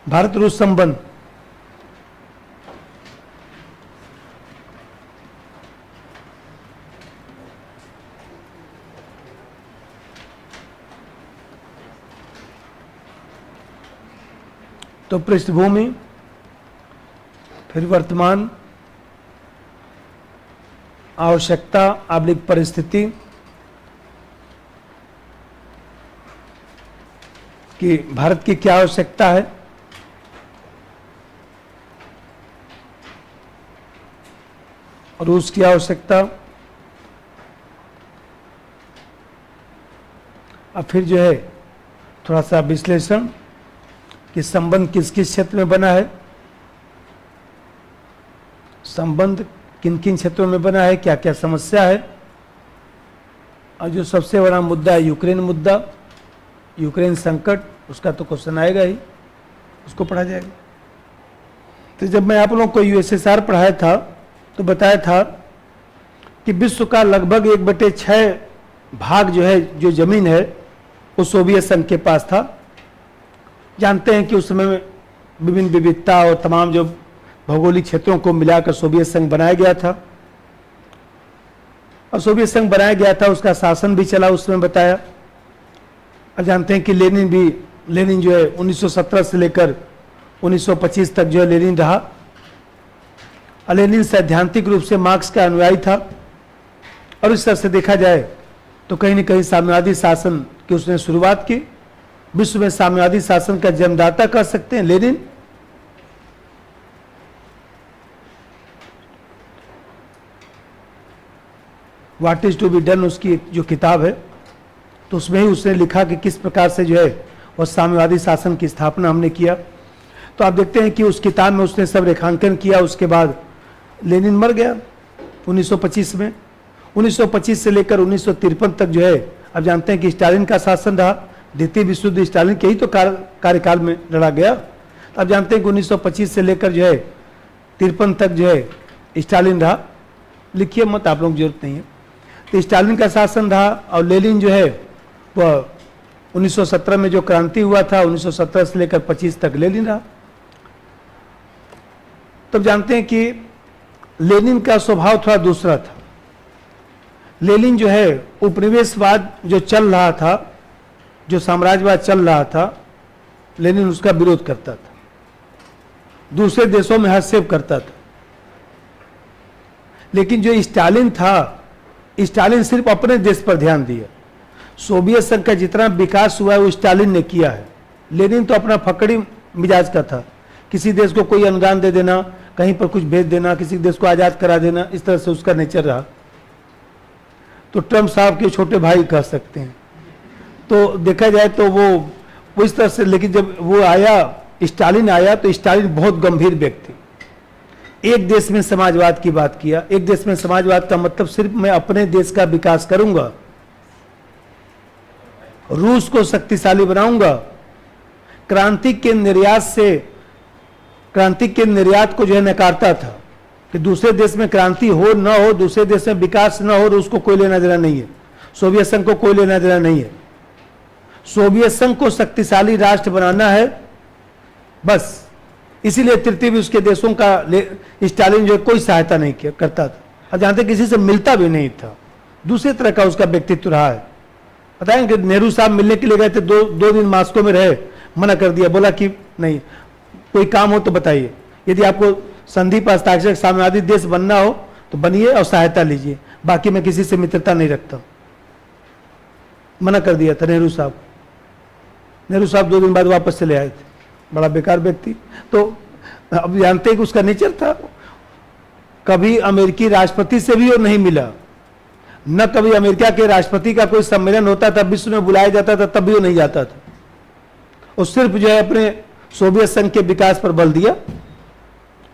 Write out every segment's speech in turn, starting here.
भारत रूस संबंध। तो पृष्ठभूमि, फिर वर्तमान, आवश्यकता आबलिक परिस्थिति कि भारत की क्या आवश्यकता है, रूस की आवश्यकता, और फिर जो है थोड़ा सा विश्लेषण कि संबंध किस किस क्षेत्र में बना है, संबंध किन किन क्षेत्रों में बना है, क्या क्या समस्या है, और जो सबसे बड़ा मुद्दा है यूक्रेन मुद्दा, यूक्रेन संकट, उसका तो क्वेश्चन आएगा ही, उसको पढ़ा जाएगा। तो जब मैं आप लोगों को यूएसएसआर पढ़ाया था तो बताया था कि विश्व का लगभग 1/6 भाग जो है, जो जमीन है, वो सोवियत संघ के पास था। जानते हैं कि उस समय विभिन्न विविधता और तमाम जो भौगोलिक क्षेत्रों को मिलाकर सोवियत संघ बनाया गया था, और सोवियत संघ बनाया गया था, उसका शासन भी चला उस समय बताया। और जानते हैं कि लेनिन जो है 1917 से लेकर 1925 तक जो है लेनिन रहा। और लेनिन सैद्धांतिक रूप से मार्क्स का अनुयायी था, और इस तरह से देखा जाए तो कहीं न कहीं साम्यवादी शासन की उसने शुरुआत की। विश्व में साम्यवादी शासन का जन्मदाता कह सकते हैं Lenin. What is to be done, उसकी जो किताब है, तो उसमें ही उसने लिखा कि किस प्रकार से जो है वह साम्यवादी शासन की स्थापना हमने किया। तो आप देखते हैं कि उस किताब में उसने सब रेखांकन किया। उसके बाद लेनिन मर गया 1925 में। 1925 से लेकर 1953 तक जो है, आप जानते हैं कि स्टालिन का शासन रहा। द्वितीय विश्व युद्ध स्टालिन के ही तो कार्यकाल में लड़ा गया। आप जानते हैं कि 1925 से लेकर जो है 53 तक जो है स्टालिन रहा। लिखिए मत, आप लोग जरूरत नहीं है। तो स्टालिन का शासन रहा, और लेनिन जो है वह 1917 में जो क्रांति हुआ था, 1917 से लेकर 25 तक लेनिन रहा। तब जानते हैं कि लेनिन का स्वभाव थोड़ा दूसरा था। लेनिन जो है उपनिवेशवाद जो चल रहा था, जो साम्राज्यवाद चल रहा था, लेनिन उसका विरोध करता था, दूसरे देशों में हस्तक्षेप करता था। लेकिन जो स्टालिन था, स्टालिन सिर्फ अपने देश पर ध्यान दिया। सोवियत संघ का जितना विकास हुआ है वो स्टालिन ने किया है। लेनिन तो अपना फकड़ी मिजाज का था, किसी देश को कोई अनुदान दे देना, कहीं पर कुछ भेज देना, किसी देश को आज़ाद करा देना, इस तरह से उसका नेचर रहा। तो ट्रम्प साहब के छोटे भाई कह सकते हैं। तो देखा जाए तो वो इस तरह से, लेकिन जब वो आया, स्टालिन आया, तो स्टालिन बहुत गंभीर व्यक्ति, एक देश में समाजवाद की बात किया। एक देश में समाजवाद का मतलब सिर्फ मैं अपने देश का विकास करूंगा, रूस को शक्तिशाली बनाऊंगा, क्रांति के निर्यात को जो है नकारता था कि दूसरे देश में क्रांति हो न हो, दूसरे देश में विकास न हो, रूस को कोई लेना देना नहीं है, सोवियत संघ को कोई लेना देना नहीं है। सोवियत संघ को शक्तिशाली राष्ट्र बनाना है बस। इसीलिए तृतीय विश्व के देशों का स्टालिन जो है कोई सहायता नहीं करता था, और जानते किसी से मिलता भी नहीं था। दूसरे तरह का उसका व्यक्तित्व रहा है। बताएं कि नेहरू साहब मिलने के लिए गए थे, दो दिन मास्को में रहे, मना कर दिया, बोला कि नहीं, कोई काम हो तो बताइए, यदि आपको संधि पर हस्ताक्षर साम्यवादी देश बनना हो तो बनिए और सहायता लीजिए, बाकी मैं किसी से मित्रता नहीं रखता। मना कर दिया था नेहरू साहब। नेहरू साहब 2 दिन बाद वापस चले आए थे, बड़ा बेकार व्यक्ति। तो अब जानते हैं कि उसका नेचर था, कभी अमेरिकी राष्ट्रपति से भी वो नहीं मिला, न कभी अमेरिका के राष्ट्रपति का कोई सम्मेलन होता था, विश्व में बुलाया जाता था, तब भी वो नहीं जाता था। और सिर्फ जो है अपने सोवियत संघ के विकास पर बल दिया।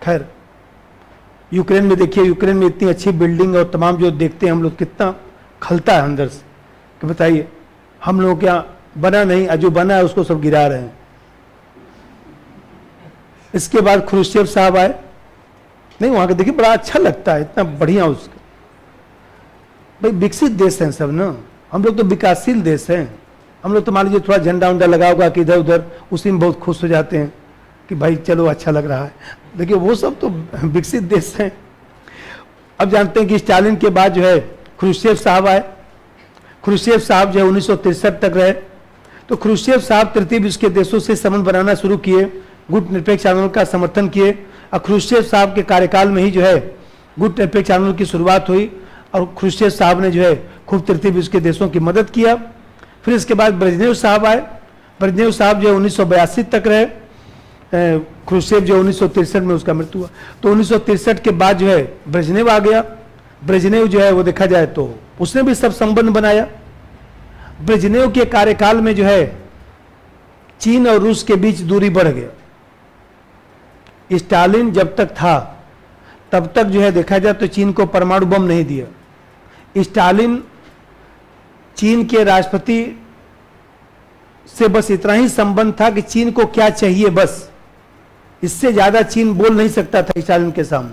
खैर, यूक्रेन में देखिए, यूक्रेन में इतनी अच्छी बिल्डिंग और तमाम जो देखते हैं हम लोग, कितना खलता है अंदर से कि बताइए, हम लोग क्या बना नहीं, जो बना है उसको सब गिरा रहे हैं। इसके बाद खुरुश्चेव साहब आए, नहीं वहां के देखिए बड़ा अच्छा लगता है, इतना बढ़िया उसका। भाई विकसित देश हैं सब ना, हम लोग तो विकासशील देश हैं। हम लोग तो मान लीजिए थोड़ा झंडा उंडा लगा होगा कि इधर उधर, उसी में बहुत खुश हो जाते हैं। कि भाई चलो अच्छा लग रहा है। देखिए वो सब तो विकसित देश हैं। अब जानते हैं कि स्टालिन के बाद जो है ख्रुश्चेव साहब आए। ख्रुश्चेव साहब जो है 1963 तक रहे। तो ख्रुश्चेव साहब तृतीय विश्व के देशों से संबंध बनाना शुरू किए, गुट निरपेक्ष आंदोलन का समर्थन किए। और ख्रुश्चेव साहब के कार्यकाल में ही जो है गुट निरपेक्ष आंदोलन की शुरुआत हुई और ख्रुश्चेव साहब ने जो है खूब तृतीय विश्व के देशों की मदद किया। फिर इसके बाद ब्रेजनेव साहब आए। ब्रेजनेव साहब जो है 1982 तक रहे। ख्रुश्चेव जो 1963 में उसका मृत्यु हुआ। तो 1963 के बाद जो है ब्रेजनेव आ गया। ब्रेजनेव जो है वो देखा जाए तो उसने भी सब संबंध बनाया। ब्रेजनेव के कार्यकाल में जो है चीन और रूस के बीच दूरी बढ़ गया। स्टालिन जब तक था तब तक जो है देखा जाए तो चीन को परमाणु बम नहीं दिया। स्टालिन चीन के राष्ट्रपति से बस इतना ही संबंध था कि चीन को क्या चाहिए, बस इससे ज्यादा चीन बोल नहीं सकता था स्टालिन के सामने।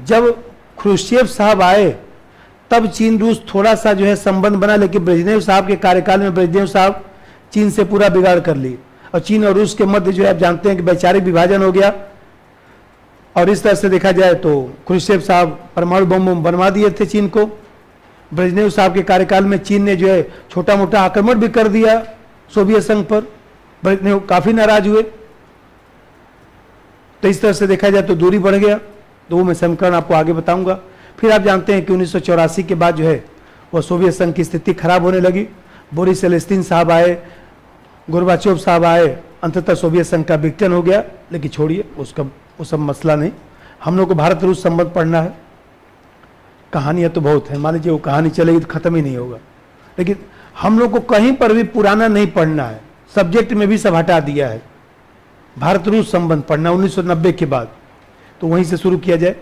जब ख्रुश्चेव साहब आए तब चीन रूस थोड़ा सा जो है संबंध बना, लेकिन ब्रेजनेव साहब के कार्यकाल में ब्रेजनेव साहब चीन से पूरा बिगाड़ कर लिए और चीन और रूस के मध्य जो है आप जानते हैं कि वैचारिक विभाजन हो गया। और इस तरह से देखा जाए तो ख्रुश्चेव साहब परमाणु बम बनवा दिए थे चीन को। ब्रेजनेव साहब के कार्यकाल में चीन ने जो है छोटा मोटा आक्रमण भी कर दिया सोवियत संघ पर। ब्रेजनेव काफी नाराज हुए। तो इस तरह से देखा जाए तो दूरी बढ़ गया। तो वो मैं समीकरण आपको आगे बताऊंगा। फिर आप जानते हैं कि 1984 के बाद जो है वो सोवियत संघ की स्थिति खराब होने लगी। बोरिस एल्त्सिन साहब आए, गोर्बाचोव साहब आए, अंततः सोवियत संघ का विघटन हो गया। लेकिन छोड़िए उसका वो सब मसला नहीं। हम लोग को भारत रूस संबंध पढ़ना है। कहानियाँ तो बहुत है, मान लीजिए वो कहानी चलेगी तो खत्म ही नहीं होगा। लेकिन हम लोग को कहीं पर भी पुराना नहीं पढ़ना है। सब्जेक्ट में भी सब हटा दिया है। भारत रूस संबंध पढ़ना 1990 के बाद, तो वहीं से शुरू किया जाए।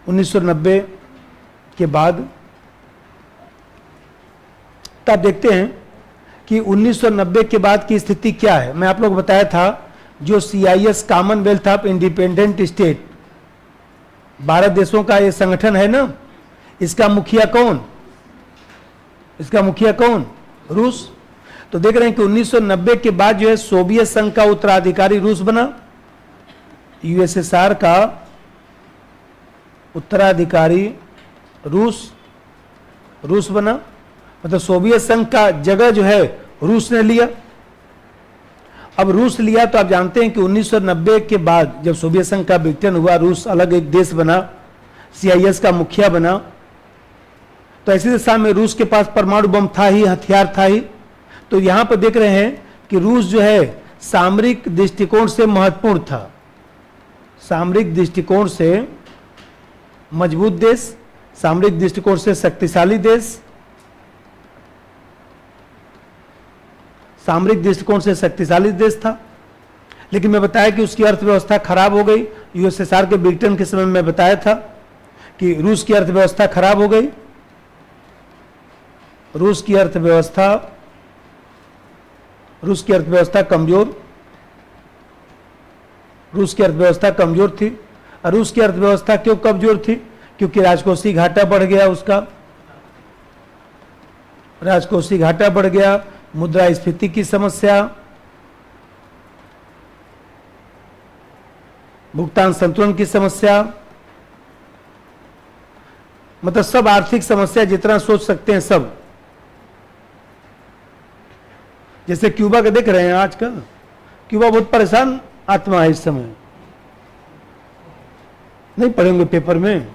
1990 के बाद तब देखते हैं कि 1990 के बाद की स्थिति क्या है। मैं आप लोग बताया था जो CIS Commonwealth of independent state 12 देशों का ये संगठन है ना, इसका मुखिया कौन? इसका मुखिया कौन? रूस। तो देख रहे हैं कि 1990 के बाद जो है सोवियत संघ का उत्तराधिकारी रूस बना। USSR का उत्तराधिकारी रूस बना। मतलब सोवियत संघ का जगह जो है रूस ने लिया। अब रूस लिया तो आप जानते हैं कि 1990 के बाद जब सोवियत संघ का विघटन हुआ, रूस अलग एक देश बना, CIS का मुखिया बना। तो ऐसी दिशा में रूस के पास परमाणु बम था ही, हथियार था ही। तो यहां पर देख रहे हैं कि रूस जो है सामरिक दृष्टिकोण से महत्वपूर्ण था। सामरिक दृष्टिकोण से मजबूत देश, सामरिक दृष्टिकोण से शक्तिशाली देश, सामरिक दृष्टिकोण से शक्तिशाली देश था। लेकिन मैं बताया कि उसकी अर्थव्यवस्था खराब हो गई। USSR के विघटन के समय मैं बताया था कि रूस की अर्थव्यवस्था खराब हो गई। रूस की अर्थव्यवस्था कमजोर थी। और रूस की अर्थव्यवस्था क्यों कमजोर थी? क्योंकि राजकोषीय घाटा बढ़ गया उसका। राजकोषीय घाटा बढ़ गया, मुद्रास्फीति की समस्या, भुगतान संतुलन की समस्या, मतलब सब आर्थिक समस्या जितना सोच सकते हैं सब। जैसे क्यूबा का देख रहे हैं आजकल, क्यूबा बहुत परेशान आत्मा है इस समय। नहीं पढ़ेंगे पेपर में,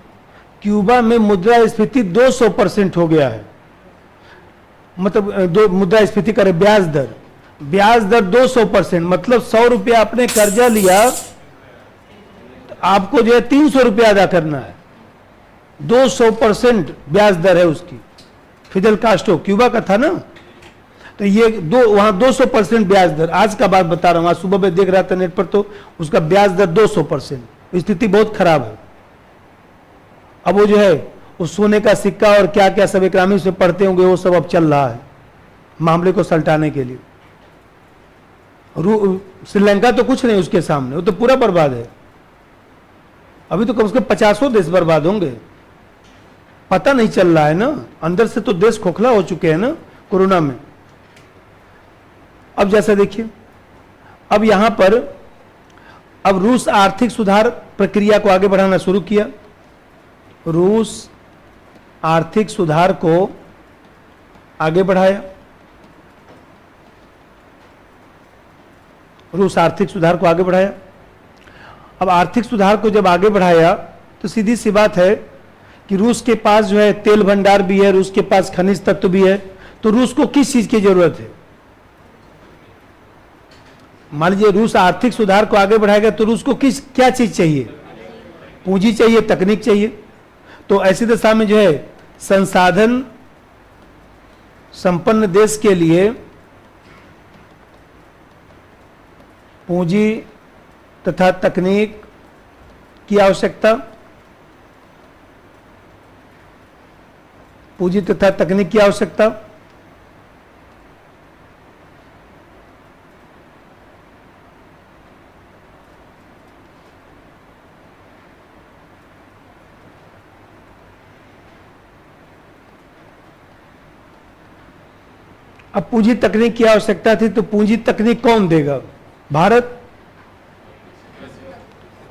क्यूबा में मुद्रास्फीति 200% हो गया है। मतलब मुद्रास्फीति करे ब्याज दर 200%। मतलब 100 रुपया आपने कर्जा लिया तो आपको जो है 300 रुपया अदा करना है। 200% ब्याज दर है उसकी। फिडेल कास्ट्रो क्यूबा का था ना, तो ये वहां 200% ब्याज दर। आज का बात बता रहा हूं, आज सुबह में देख रहा था नेट पर, तो उसका ब्याज दर 200%। स्थिति बहुत खराब है। अब वो जो है उस सोने का सिक्का और क्या क्या सब इकरामी से पढ़ते होंगे, वो सब अब चल रहा है मामले को सलटाने के लिए। श्रीलंका तो कुछ नहीं उसके सामने, वो तो पूरा बर्बाद है। अभी तो कम से कम 50 देश बर्बाद होंगे, पता नहीं चल रहा है ना। अंदर से तो देश खोखला हो चुके हैं ना कोरोना में। अब जैसा देखिए अब यहां पर अब रूस आर्थिक सुधार प्रक्रिया को आगे बढ़ाना शुरू किया। रूस आर्थिक सुधार को आगे बढ़ाया। रूस आर्थिक सुधार को आगे बढ़ाया। अब आर्थिक सुधार को जब आगे बढ़ाया तो सीधी सी बात है कि रूस के पास जो है तेल भंडार भी है, रूस के पास खनिज तत्व भी है, तो रूस को किस चीज की जरूरत है? मान लीजिए रूस आर्थिक सुधार को आगे बढ़ाएगा तो रूस को क्या चीज चाहिए? पूंजी चाहिए, तकनीक चाहिए। तो ऐसी दशा में जो है संसाधन संपन्न देश के लिए पूंजी तथा तकनीक की आवश्यकता, पूंजी तथा तकनीक की आवश्यकता। अब पूंजी तकनीक की आवश्यकता थी तो पूंजी तकनीक कौन देगा? भारत,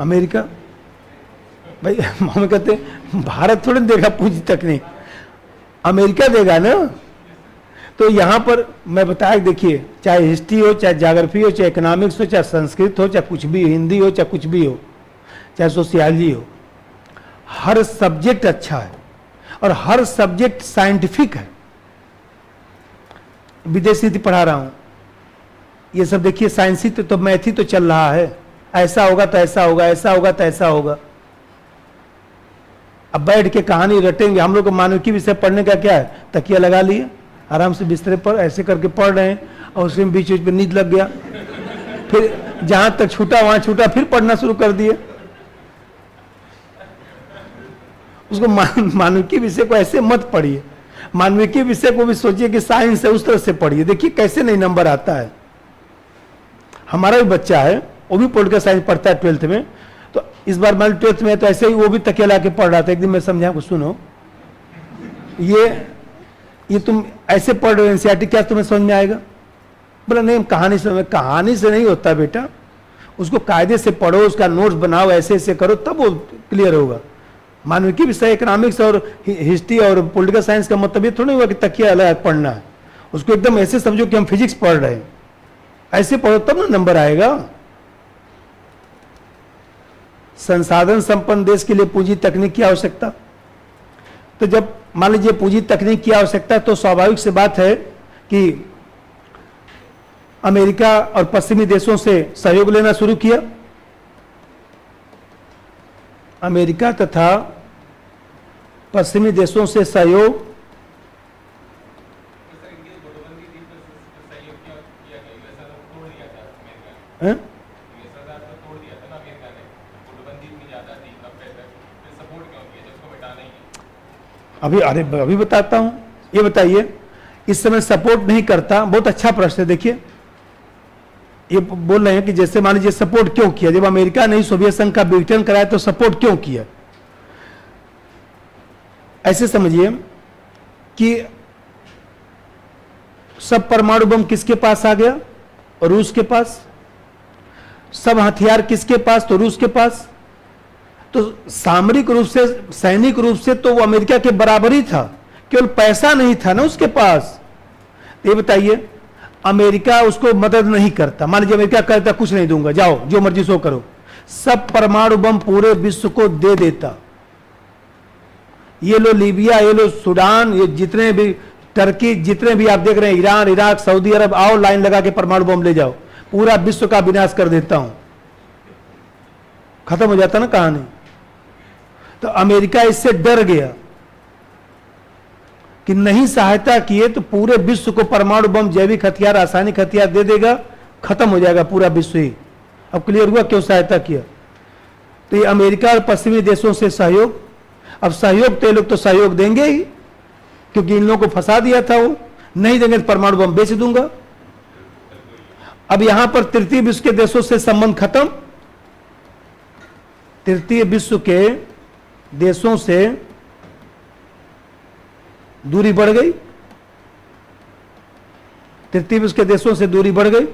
अमेरिका। भाई हम कहते हैं भारत थोड़ी देगा पूंजी तकनीक, अमेरिका देगा ना। तो यहां पर मैं बताया, देखिए चाहे हिस्ट्री हो, चाहे ज्योग्राफी हो, चाहे इकोनॉमिक्स हो, चाहे संस्कृत हो, चाहे कुछ भी, हिंदी हो चाहे कुछ भी हो, चाहे सोशियोलॉजी हो, हर सब्जेक्ट अच्छा है और हर सब्जेक्ट साइंटिफिक है। विदेशी नीति पढ़ा रहा हूं, ये सब देखिए साइंस ही तो मैथ ही तो चल रहा है। ऐसा होगा तो ऐसा होगा, ऐसा होगा तो ऐसा होगा। अब बैठ के कहानी रटेंगे हम लोग को। मानविकी विषय पढ़ने का क्या है? तकिया लगा लिए, आराम से बिस्तरे पर ऐसे करके पढ़ रहे हैं और उसमें बीच बीच में नींद लग गया, फिर जहां तक छूटा वहां छूटा, फिर पढ़ना शुरू कर दिए। उसको मानविकी विषय को ऐसे मत पढ़िए, मानविकी विषय को भी सोचिए कि साइंस है, उस तरह से पढ़िए। देखिए कैसे नहीं नंबर आता है। हमारा भी बच्चा है, वो भी पॉलिटिकल साइंस पढ़ता है 12th में, तो इस बार मान 12th में तो ऐसे ही वो भी तकिया ला के पढ़ रहा था। एक दिन मैं समझा को, सुनो ये तुम ऐसे पढ़ रहे हो एनसीईआरटी, क्या तुम्हें समझ में आएगा? बोला नहीं, कहानी से। कहानी से नहीं होता बेटा, उसको कायदे से पढ़ो, उसका नोट्स बनाओ, ऐसे ऐसे करो, तब वो क्लियर होगा। मानविकी विषय इकोनॉमिक्स और हिस्ट्री और पॉलिटिकल साइंस का मतलब ये थोड़ा हुआ कि तकिया अलग पढ़ना है। उसको एकदम ऐसे समझो कि हम फिजिक्स पढ़ रहे हैं, ऐसे पढ़ो तब ना नंबर आएगा। संसाधन संपन्न देश के लिए पूंजी तकनीक की आवश्यकता। तो जब मान लीजिए पूंजी तकनीक की आवश्यकता, तो स्वाभाविक सी बात है कि अमेरिका और पश्चिमी देशों से सहयोग लेना शुरू किया। अमेरिका तथा पश्चिमी देशों से सहयोग अभी बताता हूं। ये बताइए, इस समय सपोर्ट नहीं करता। बहुत अच्छा प्रश्न है। देखिए ये बोल रहे हैं कि जैसे मान लीजिए सपोर्ट क्यों किया? जब अमेरिका ने सोवियत संघ का विघटन कराया तो सपोर्ट क्यों किया? ऐसे समझिए कि सब परमाणु बम किसके पास आ गया? रूस के पास। सब हथियार किसके पास? तो रूस के पास। तो सामरिक रूप से, सैनिक रूप से तो वो अमेरिका के बराबर ही था, केवल पैसा नहीं था ना उसके पास। ये बताइए, अमेरिका उसको मदद नहीं करता। मान लीजिए अमेरिका कहता कुछ नहीं दूंगा, जाओ जो मर्जी सो करो, सब परमाणु बम पूरे विश्व को दे देता। ये लो लीबिया, ये लो सूडान, ये जितने भी टर्की, जितने भी आप देख रहे हैं, ईरान, इराक, सऊदी अरब, आओ लाइन लगा के परमाणु बम ले जाओ, पूरा विश्व का विनाश कर देता हूं। खत्म हो जाता ना कहानी। तो अमेरिका इससे डर गया कि नहीं सहायता किए तो पूरे विश्व को परमाणु बम, जैविक हथियार, रासायनिक हथियार दे देगा, खत्म हो जाएगा पूरा विश्व ही। अब क्लियर हुआ क्यों सहायता किया? तो ये अमेरिका और पश्चिमी देशों से सहयोग। अब सहयोग तो ये लोग तो सहयोग देंगे ही, क्योंकि इन लोगों को फंसा दिया था। वो नहीं देंगे तो परमाणु बम बेच दूंगा। अब यहां पर तृतीय विश्व के देशों से संबंध खत्म। तृतीय विश्व के देशों से दूरी बढ़ गई। तृतीय विश्व के देशों से दूरी बढ़ गई।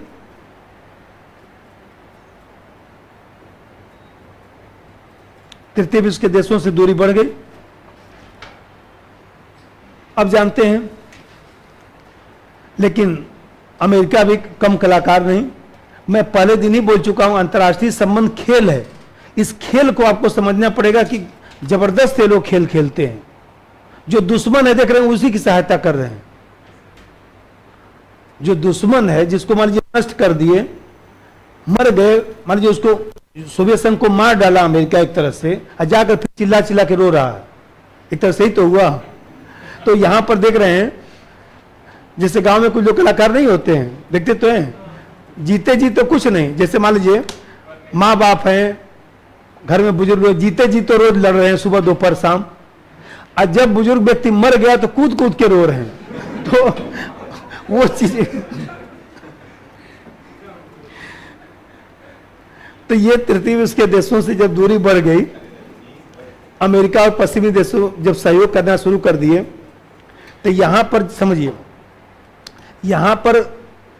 तृतीय विश्व के देशों से दूरी बढ़ गई। अब जानते हैं, लेकिन अमेरिका भी कम कलाकार नहीं। मैं पहले दिन ही बोल चुका हूं, अंतर्राष्ट्रीय संबंध खेल है। इस खेल को आपको समझना पड़ेगा कि जबरदस्त ये लोग खेल खेलते हैं। जो दुश्मन है देख रहे हैं, उसी की सहायता कर रहे हैं। जो दुश्मन है, जिसको मान लीजिए नष्ट कर दिए, मर गए, मान लीजिए उसको सोवियत संघ को मार डाला अमेरिका एक तरह से, और जाकर फिर चिल्ला चिल्ला के रो रहा है, एक तरह से ही तो हुआ। तो यहां पर देख रहे हैं, जैसे गांव में कुछ लोग कलाकार नहीं होते हैं, देखते तो हैं, जीते जी तो कुछ नहीं। जैसे मान लीजिए माँ बाप हैं, घर में बुजुर्ग लोग, जीते जी तो रोज लड़ रहे हैं सुबह दोपहर शाम, और जब बुजुर्ग व्यक्ति मर गया तो कूद कूद के रो रहे हैं। तो वो चीज, तो ये तृतीय विश्व के देशों से जब दूरी बढ़ गई, अमेरिका और पश्चिमी देशों जब सहयोग करना शुरू कर दिए, तो यहां पर समझिए, यहां पर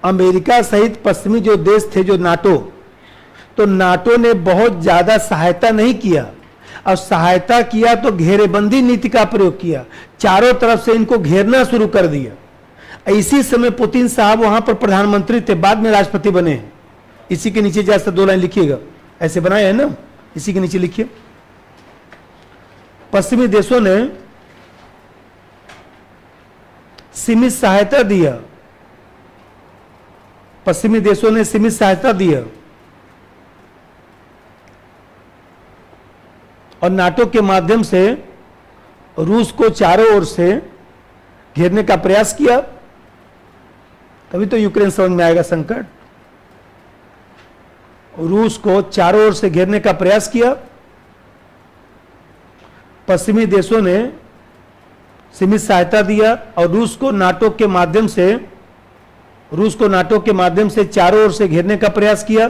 अमेरिका सहित पश्चिमी जो देश थे, जो नाटो, तो नाटो ने बहुत ज्यादा सहायता नहीं किया, और सहायता किया तो घेरेबंदी नीति का प्रयोग किया, चारों तरफ से इनको घेरना शुरू कर दिया। इसी समय पुतिन साहब वहां पर प्रधानमंत्री थे, बाद में राष्ट्रपति बने हैं। इसी के नीचे जैसा 2 लाइन लिखिएगा, ऐसे बनाए हैं ना, इसी के नीचे लिखिए। पश्चिमी देशों ने सीमित सहायता दिया, पश्चिमी देशों ने सीमित सहायता दिया, और नाटो के माध्यम से रूस को चारों ओर से घेरने का प्रयास किया। तभी तो यूक्रेन समझ में आएगा संकट। रूस को चारों ओर से घेरने का प्रयास किया। पश्चिमी देशों ने सीमित सहायता दिया, और रूस को नाटो के माध्यम से चारों ओर से घेरने का प्रयास किया,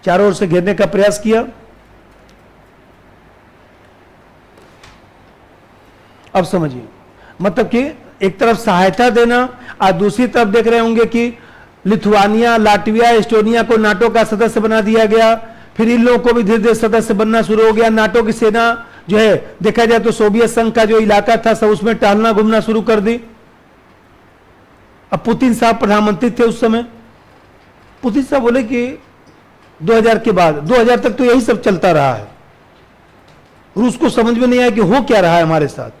चारों ओर से घेरने का प्रयास किया। अब समझिए, मतलब कि एक तरफ सहायता देना, और दूसरी तरफ देख रहे होंगे कि लिथुआनिया, लाटविया, एस्टोनिया को नाटो का सदस्य बना दिया गया। फिर इन लोगों को भी धीरे धीरे सदस्य बनना शुरू हो गया। नाटो की सेना जो है, देखा जाए तो सोवियत संघ का जो इलाका था सब उसमें टहलना घूमना शुरू कर दी। अब पुतिन साहब प्रधानमंत्री थे उस समय। पुतिन साहब बोले कि 2000 के बाद, 2000 तक तो यही सब चलता रहा है। रूस को समझ में नहीं आया कि हो क्या रहा है हमारे साथ।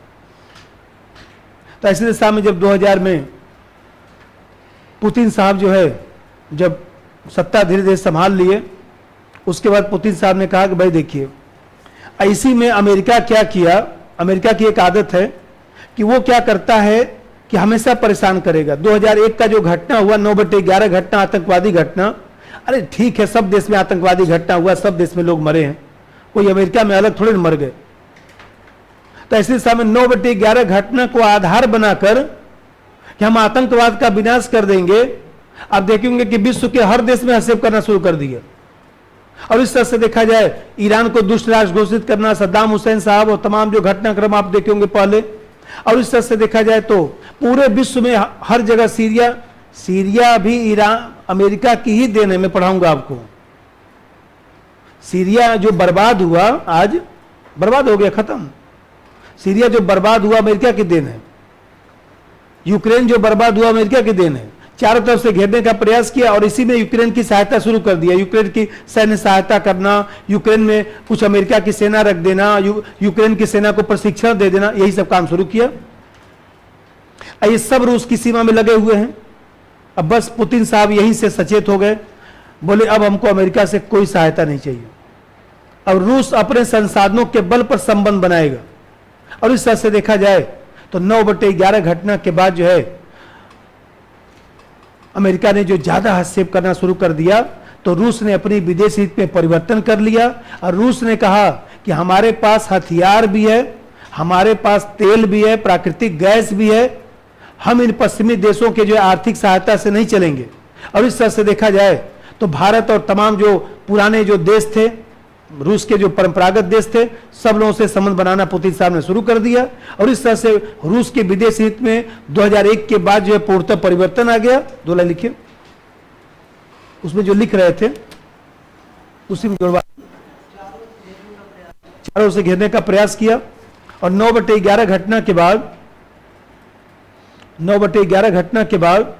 तो ऐसे दिशा में जब 2000 में पुतिन साहब जो है, जब सत्ता धीरे धीरे संभाल लिए, उसके बाद पुतिन साहब ने कहा कि भाई देखिए, ऐसी में अमेरिका क्या किया। अमेरिका की एक आदत है कि वो क्या करता है कि हमेशा परेशान करेगा। 2001 का जो घटना हुआ, 9/11 घटना, आतंकवादी घटना, अरे ठीक है, सब देश में आतंकवादी घटना हुआ, सब देश में लोग मरे हैं, कोई अमेरिका में अलग थोड़े मर गए। तो ऐसे समय 9/11 घटना को आधार बनाकर कि हम आतंकवाद का विनाश कर देंगे। आप देखेंगे कि विश्व के हर देश में हस्तक्षेप करना शुरू कर दिया। और इस तरह से देखा जाए, ईरान को दुष्ट राष्ट्र घोषित करना, सद्दाम हुसैन साहब और तमाम जो घटनाक्रम आप देखेंगे पहले। और इस तरह से देखा जाए तो पूरे विश्व में हर जगह सीरिया भी ईरान, अमेरिका की ही देन है। मैं पढ़ाऊंगा आपको। सीरिया जो बर्बाद हुआ, आज बर्बाद हो गया, खत्म। सीरिया जो बर्बाद हुआ, अमेरिका की देन है। यूक्रेन जो बर्बाद हुआ, अमेरिका की देन है। चारों तरफ से घेरने का प्रयास किया, और इसी में यूक्रेन की सहायता शुरू कर दिया। यूक्रेन की सैन्य सहायता करना, यूक्रेन में कुछ अमेरिका की सेना रख देना, यूक्रेन की सेना को प्रशिक्षण दे देना, यही सब काम शुरू किया। ये सब रूस की सीमा में लगे हुए हैं। अब बस पुतिन साहब यहीं से सचेत हो गए, बोले अब हमको अमेरिका से कोई सहायता नहीं चाहिए। अब रूस अपने संसाधनों के बल पर संबंध बनाएगा। और इस तरह से देखा जाए तो 9/11 घटना के बाद जो है, अमेरिका ने जो ज्यादा हस्तक्षेप करना शुरू कर दिया, तो रूस ने अपनी विदेश नीति में परिवर्तन कर लिया। और रूस ने कहा कि हमारे पास हथियार भी है, हमारे पास तेल भी है, प्राकृतिक गैस भी है, हम इन पश्चिमी देशों के जो आर्थिक सहायता से नहीं चलेंगे। और इस तरह से देखा जाए तो भारत और तमाम जो पुराने जो देश थे, रूस के जो परंपरागत देश थे, सब लोगों से संबंध बनाना पुतिन साहब ने शुरू कर दिया। और इस तरह से रूस की विदेश नीति में 2001 के बाद जो है पूर्णतः परिवर्तन आ गया। 2 लाइन लिखिए, उसमें जो लिख रहे थे उसी में जुड़वा। चारों से घेरने का प्रयास किया और 9/11 घटना के बाद 9/11 घटना के बाद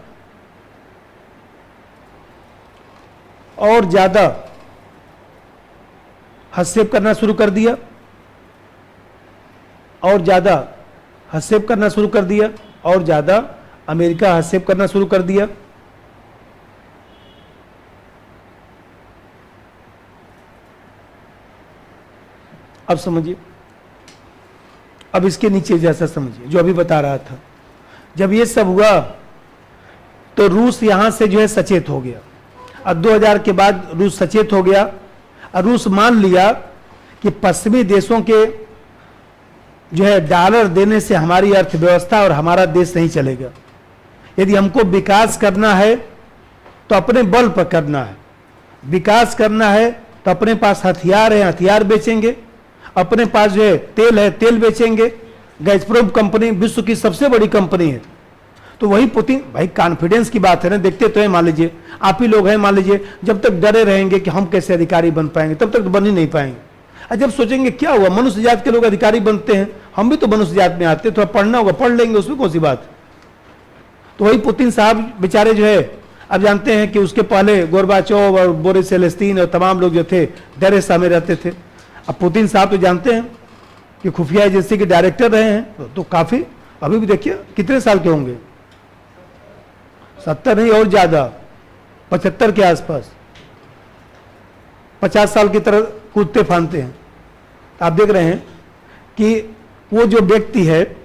और ज्यादा हस्तक्षेप करना शुरू कर दिया, और ज्यादा हस्तक्षेप करना शुरू कर दिया, और ज्यादा अमेरिका हस्तक्षेप करना शुरू कर दिया। अब समझिए, अब इसके नीचे जैसा समझिए जो अभी बता रहा था, जब ये सब हुआ तो रूस यहां से जो है सचेत हो गया। अब 2000 के बाद रूस सचेत हो गया और रूस मान लिया कि पश्चिमी देशों के जो है डॉलर देने से हमारी अर्थव्यवस्था और हमारा देश नहीं चलेगा। यदि हमको विकास करना है तो अपने बल पर करना है, विकास करना है तो अपने पास हथियार है, हथियार बेचेंगे, अपने पास जो है तेल बेचेंगे। गैज़प्रोम कंपनी विश्व की सबसे बड़ी कंपनी है, तो वही पुतिन, भाई कॉन्फिडेंस की बात है ना, देखते तो है, मान लीजिए आप ही लोग हैं, मान लीजिए जब तक डरे रहेंगे कि हम कैसे अधिकारी बन पाएंगे तब तक तो बन ही नहीं पाएंगे। और जब सोचेंगे क्या हुआ, मनुष्य जात के लोग अधिकारी बनते हैं, हम भी तो मनुष्य जात में आते, थोड़ा पढ़ना होगा, पढ़ लेंगे, उसमें कौन सी बात। तो वही पुतिन साहब बेचारे जो है, अब जानते हैं कि उसके पहले गोरबाचोव और बोरिस येल्त्सिन और तमाम लोग जो थे डरे सामे रहते थे। अब पुतिन साहब तो जानते हैं कि खुफिया एजेंसी के डायरेक्टर रहे हैं, तो काफी, अभी भी देखिए कितने साल के होंगे, 70 नहीं और ज्यादा, 75 के आसपास, 50 साल की तरह कूदते फानते हैं। आप देख रहे हैं कि वो जो व्यक्ति है,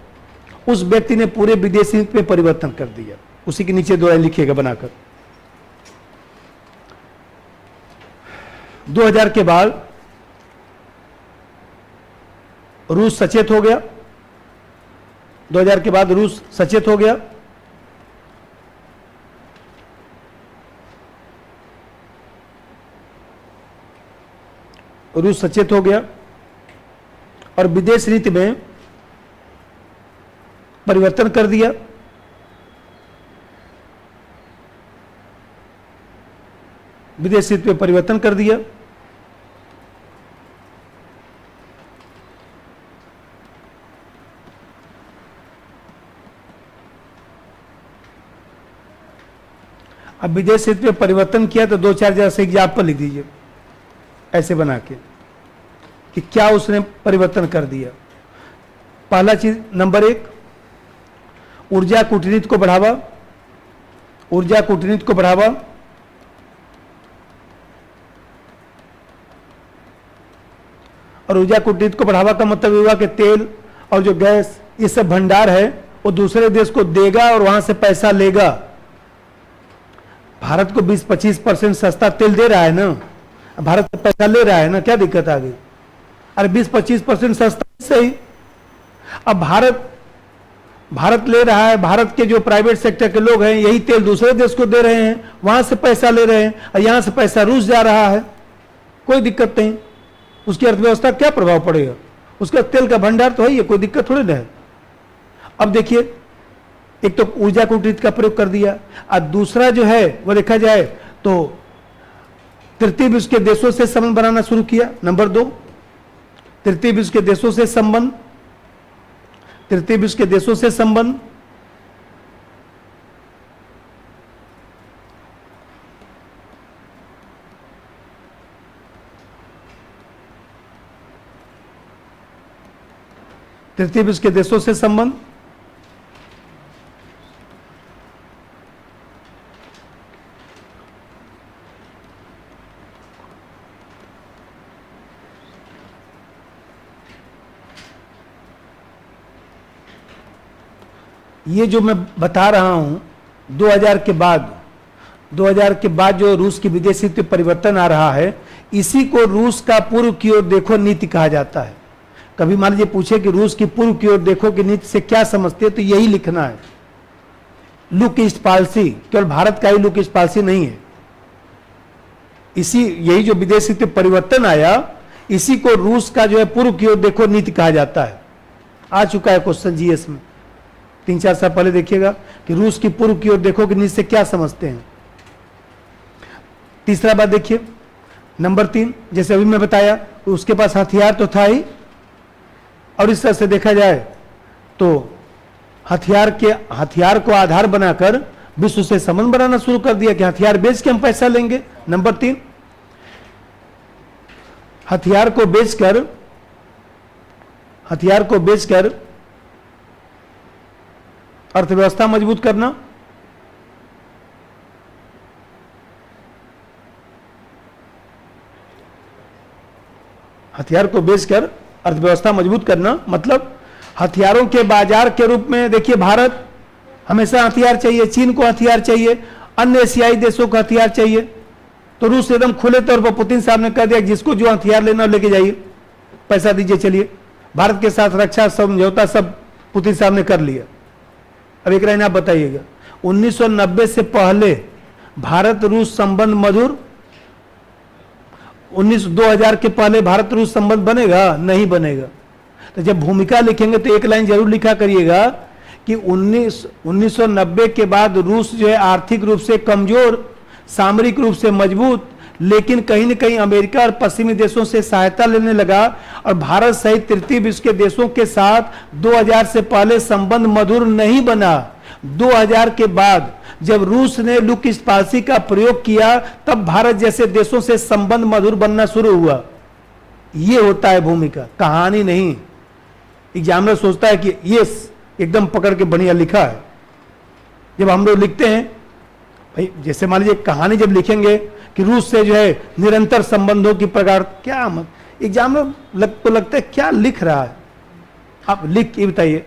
उस व्यक्ति ने पूरे विदेशी नीति में परिवर्तन कर दिया। उसी के नीचे 2 लाइन लिखिएगा बनाकर। 2000 के बाद रूस सचेत हो गया, 2000 के बाद रूस सचेत हो गया। रूस सचेत हो गया और विदेश नीति में परिवर्तन कर दिया। विदेश नीति में परिवर्तन कर दिया। अब विदेश नीति में परिवर्तन किया तो 2-4 जैसे एग्जाम्पल लिख दीजिए ऐसे बना के कि क्या उसने परिवर्तन कर दिया। पहला चीज, नंबर 1, ऊर्जा कूटनीति को बढ़ावा, ऊर्जा कूटनीति को बढ़ावा। और ऊर्जा कूटनीति को बढ़ावा का मतलब ये हुआ कि तेल और जो गैस ये सब भंडार है वो दूसरे देश को देगा और वहां से पैसा लेगा। भारत को 20-25% सस्ता तेल दे रहा है ना, भारत से पैसा ले रहा है ना, क्या दिक्कत आ गई। अरे 20-25% सस्ता सही। अब भारत ले रहा है, भारत के जो प्राइवेट सेक्टर के लोग हैं यही तेल दूसरे देश को दे रहे हैं, वहां से पैसा ले रहे हैं और यहां से पैसा रूस जा रहा है, कोई दिक्कत नहीं। उसकी अर्थव्यवस्था क्या प्रभाव पड़ेगा, उसका तेल का भंडार तो है, ये कोई दिक्कत थोड़ी ना है। अब देखिए, एक तो ऊर्जा कूटनीति का प्रयोग कर दिया और दूसरा जो है वो देखा जाए तो तृतीय विश्व के देशों से संबंध बनाना शुरू किया। नंबर 2, तृतीय विश्व के देशों से संबंध, तृतीय विश्व के देशों से संबंध। तृतीय विश्व के देशों से संबंध। ये जो मैं बता रहा हूं 2000 के बाद जो रूस की विदेश नीति परिवर्तन आ रहा है, इसी को रूस का पूर्व की ओर देखो नीति कहा जाता है। कभी मान लीजिए पूछे कि रूस की पूर्व की ओर देखो की नीति से क्या समझते हैं, तो यही लिखना है, लुक ईस्ट पॉलिसी। केवल भारत का ही लुक ईस्ट पॉलिसी नहीं है, यही जो विदेश नीति परिवर्तन आया, इसी को रूस का जो है पूर्व की ओर देखो नीति कहा जाता है। आ चुका है क्वेश्चन जीएस में, 3-4 साल पहले देखिएगा कि रूस की पूर्व की ओर देखो कि नीति से क्या समझते हैं। तीसरा बात देखिए, नंबर 3, जैसे अभी मैं बताया उसके पास हथियार तो था ही, और इस तरह से देखा जाए तो हथियार को आधार बनाकर विश्व से संबंध बनाना शुरू कर दिया कि हथियार बेच के हम पैसा लेंगे। नंबर 3, हथियार को बेचकर अर्थव्यवस्था मजबूत करना। हथियार को बेचकर अर्थव्यवस्था मजबूत करना मतलब हथियारों के बाजार के रूप में, देखिए भारत हमेशा हथियार चाहिए, चीन को हथियार चाहिए, अन्य एशियाई देशों को हथियार चाहिए, तो रूस एकदम खुले तौर पर पुतिन साहब ने कह दिया जिसको जो हथियार लेना लेके जाइए, पैसा दीजिए, चलिए। भारत के साथ रक्षा समझौता सब पुतिन साहब ने कर लिया। अब एक लाइन आप बताइएगा, 1990 से पहले भारत रूस संबंध मधुर, 2000 के पहले भारत रूस संबंध बनेगा? नहीं बनेगा। तो जब भूमिका लिखेंगे तो एक लाइन जरूर लिखा करिएगा कि 1990 के बाद रूस जो है आर्थिक रूप से कमजोर, सामरिक रूप से मजबूत, लेकिन कहीं न कहीं अमेरिका और पश्चिमी देशों से सहायता लेने लगा और भारत सहित तृतीय विश्व के देशों के साथ 2000 से पहले संबंध मधुर नहीं बना। 2000 के बाद जब रूस ने लुक स्पार्सी का प्रयोग किया तब भारत जैसे देशों से संबंध मधुर बनना शुरू हुआ। यह होता है भूमिका, कहानी नहीं। एग्जामिनर सोचता है कि ये एकदम पकड़ के बढ़िया लिखा है। जब हम लोग लिखते हैं भाई, जैसे मान लीजिए कहानी जब लिखेंगे कि रूस से जो है निरंतर संबंधों की प्रकार, क्या एग्जामिनर तो लगता है क्या लिख रहा है। आप लिख के बताइए,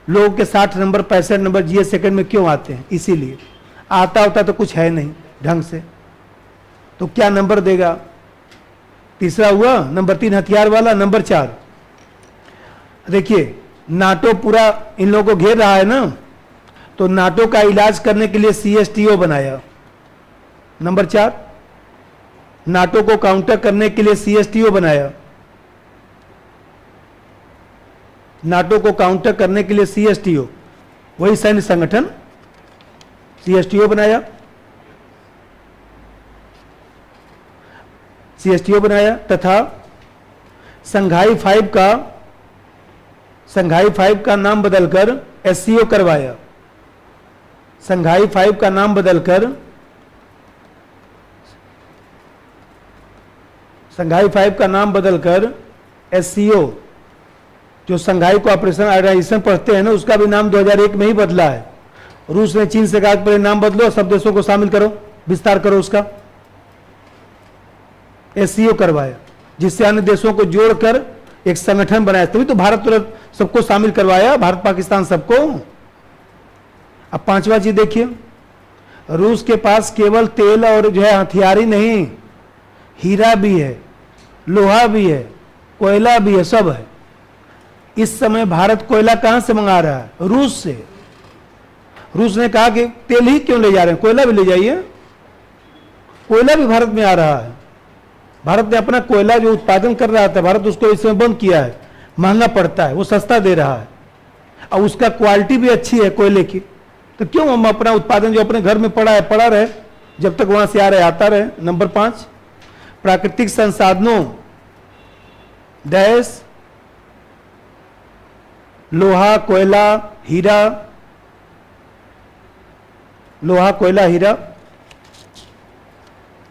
लोगों के 60 नंबर 65 नंबर जीएस सेकंड में क्यों आते हैं? इसीलिए आता होता तो कुछ है नहीं ढंग से, तो क्या नंबर देगा? तीसरा हुआ। नंबर 3 हथियार वाला। नंबर 4 देखिए, नाटो पूरा इन लोगों को घेर रहा है ना, तो नाटो का इलाज करने के लिए CSTO बनाया। नंबर 4 नाटो को काउंटर करने के लिए CSTO बनाया। नाटो को काउंटर करने के लिए CSTO, वही सैन्य संगठन CSTO बनाया। CSTO बनाया तथा संघाई 5 का नाम बदलकर SCO करवाया। संघाई 5 का नाम बदलकर SCO, जो संघाई कोऑपरेशन ऑर्गेनाइजेशन पढ़ते हैं ना, उसका भी नाम 2001 में ही बदला है। रूस ने चीन से कहा पहले नाम बदलो, सब देशों को शामिल करो, विस्तार करो उसका। SCO करवाया, जिससे अन्य देशों को जोड़कर एक संगठन बनाया। तभी तो भारत तुरंत सबको शामिल करवाया, भारत पाकिस्तान सबको। अब 5वां चीज देखिए, रूस के पास केवल तेल और जो है हथियार ही नहीं, हीरा भी है, लोहा भी है, कोयला भी है, सब है। इस समय भारत कोयला कहां से मंगा रहा है? रूस से। रूस ने कहा कि तेल ही क्यों ले जा रहे हैं, कोयला भी ले जाइए। कोयला भी भारत में आ रहा है। भारत ने अपना कोयला जो उत्पादन कर रहा था, भारत उसको इस समय बंद किया है, महंगा पड़ता है, वो सस्ता दे रहा है और उसका क्वालिटी भी अच्छी है कोयले की। तो क्यों हम अपना उत्पादन जो अपने घर में पड़ा है पड़ा रहे, जब तक वहां से आ रहे आता रहे। नंबर 5 प्राकृतिक संसाधनों डैश लोहा कोयला हीरा, लोहा कोयला हीरा,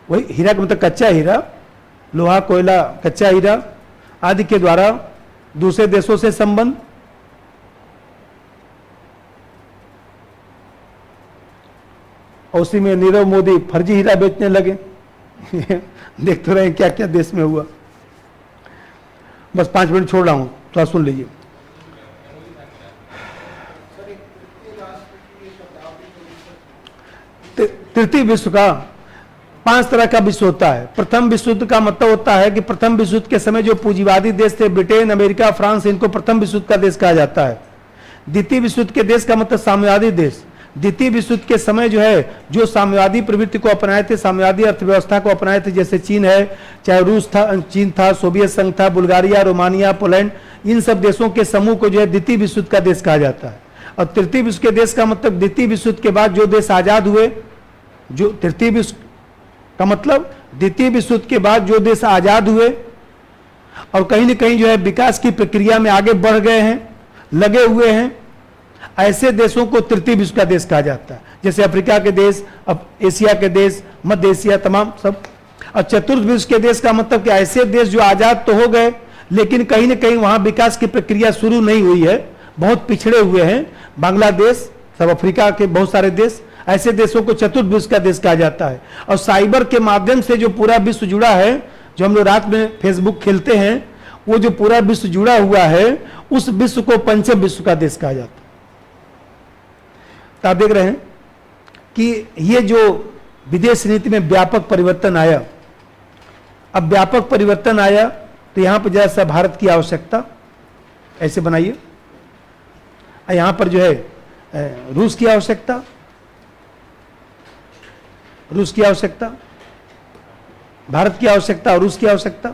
वही हीरा का मतलब कच्चा हीरा, लोहा कोयला कच्चा हीरा आदि के द्वारा दूसरे देशों से संबंध। और उसी में नीरव मोदी फर्जी हीरा बेचने लगे। देख तो रहे हैं क्या क्या देश में हुआ। बस 5 मिनट छोड़ रहा हूं, थोड़ा सुन लीजिए। तृतीय विश्व का 5 तरह का विश्व होता है। प्रथम विश्व युद्ध का मतलब होता है कि प्रथम विश्व युद्ध के समय जो पूंजीवादी देश थे, ब्रिटेन, अमेरिका, फ्रांस, इनको प्रथम विश्व युद्ध का देश कहा जाता है। द्वितीय विश्व युद्ध के देश का मतलब साम्यवादी देश। द्वितीय विश्व युद्ध के समय जो है, जो साम्यवादी प्रवृत्ति को अपनाए थे, साम्यवादी अर्थव्यवस्था को अपनाए थे, जैसे चीन है, चाहे रूस था, चीन था, सोवियत संघ था, बुल्गारिया, रोमानिया, पोलैंड, इन सब देशों के समूह को जो है द्वितीय विश्व युद्ध का देश कहा जाता है। और तृतीय विश्व के देश का मतलब द्वितीय विश्व युद्ध के बाद जो देश आजाद हुए, जो तृतीय विश्व का मतलब द्वितीय विश्व युद्ध के बाद जो देश आजाद हुए और कहीं न कहीं जो है विकास की प्रक्रिया में आगे बढ़ गए हैं, लगे हुए हैं, ऐसे देशों को तृतीय विश्व का देश कहा जाता है। जैसे अफ्रीका के देश, अब एशिया के देश, मध्य एशिया, तमाम सब। और चतुर्थ विश्व के देश का मतलब कि ऐसे देश जो आजाद तो हो गए लेकिन कहीं न कहीं वहां विकास की प्रक्रिया शुरू नहीं हुई है, बहुत पिछड़े हुए हैं। बांग्लादेश, सब अफ्रीका के बहुत सारे देश, ऐसे देशों को चतुर्थ विश्व का देश कहा जाता है। और साइबर के माध्यम से जो पूरा विश्व जुड़ा है, जो हम लोग रात में फेसबुक खेलते हैं, वो जो पूरा विश्व जुड़ा हुआ है, उस विश्व को पंचम विश्व का देश कहा जाता है। तो आप देख रहे हैं कि ये जो विदेश नीति में व्यापक परिवर्तन आया, अब व्यापक परिवर्तन आया तो यहां पर जरा सा भारत की आवश्यकता ऐसे बनाइए, यहां पर जो है रूस की आवश्यकता, रूस की आवश्यकता, भारत की आवश्यकता और रूस की आवश्यकता।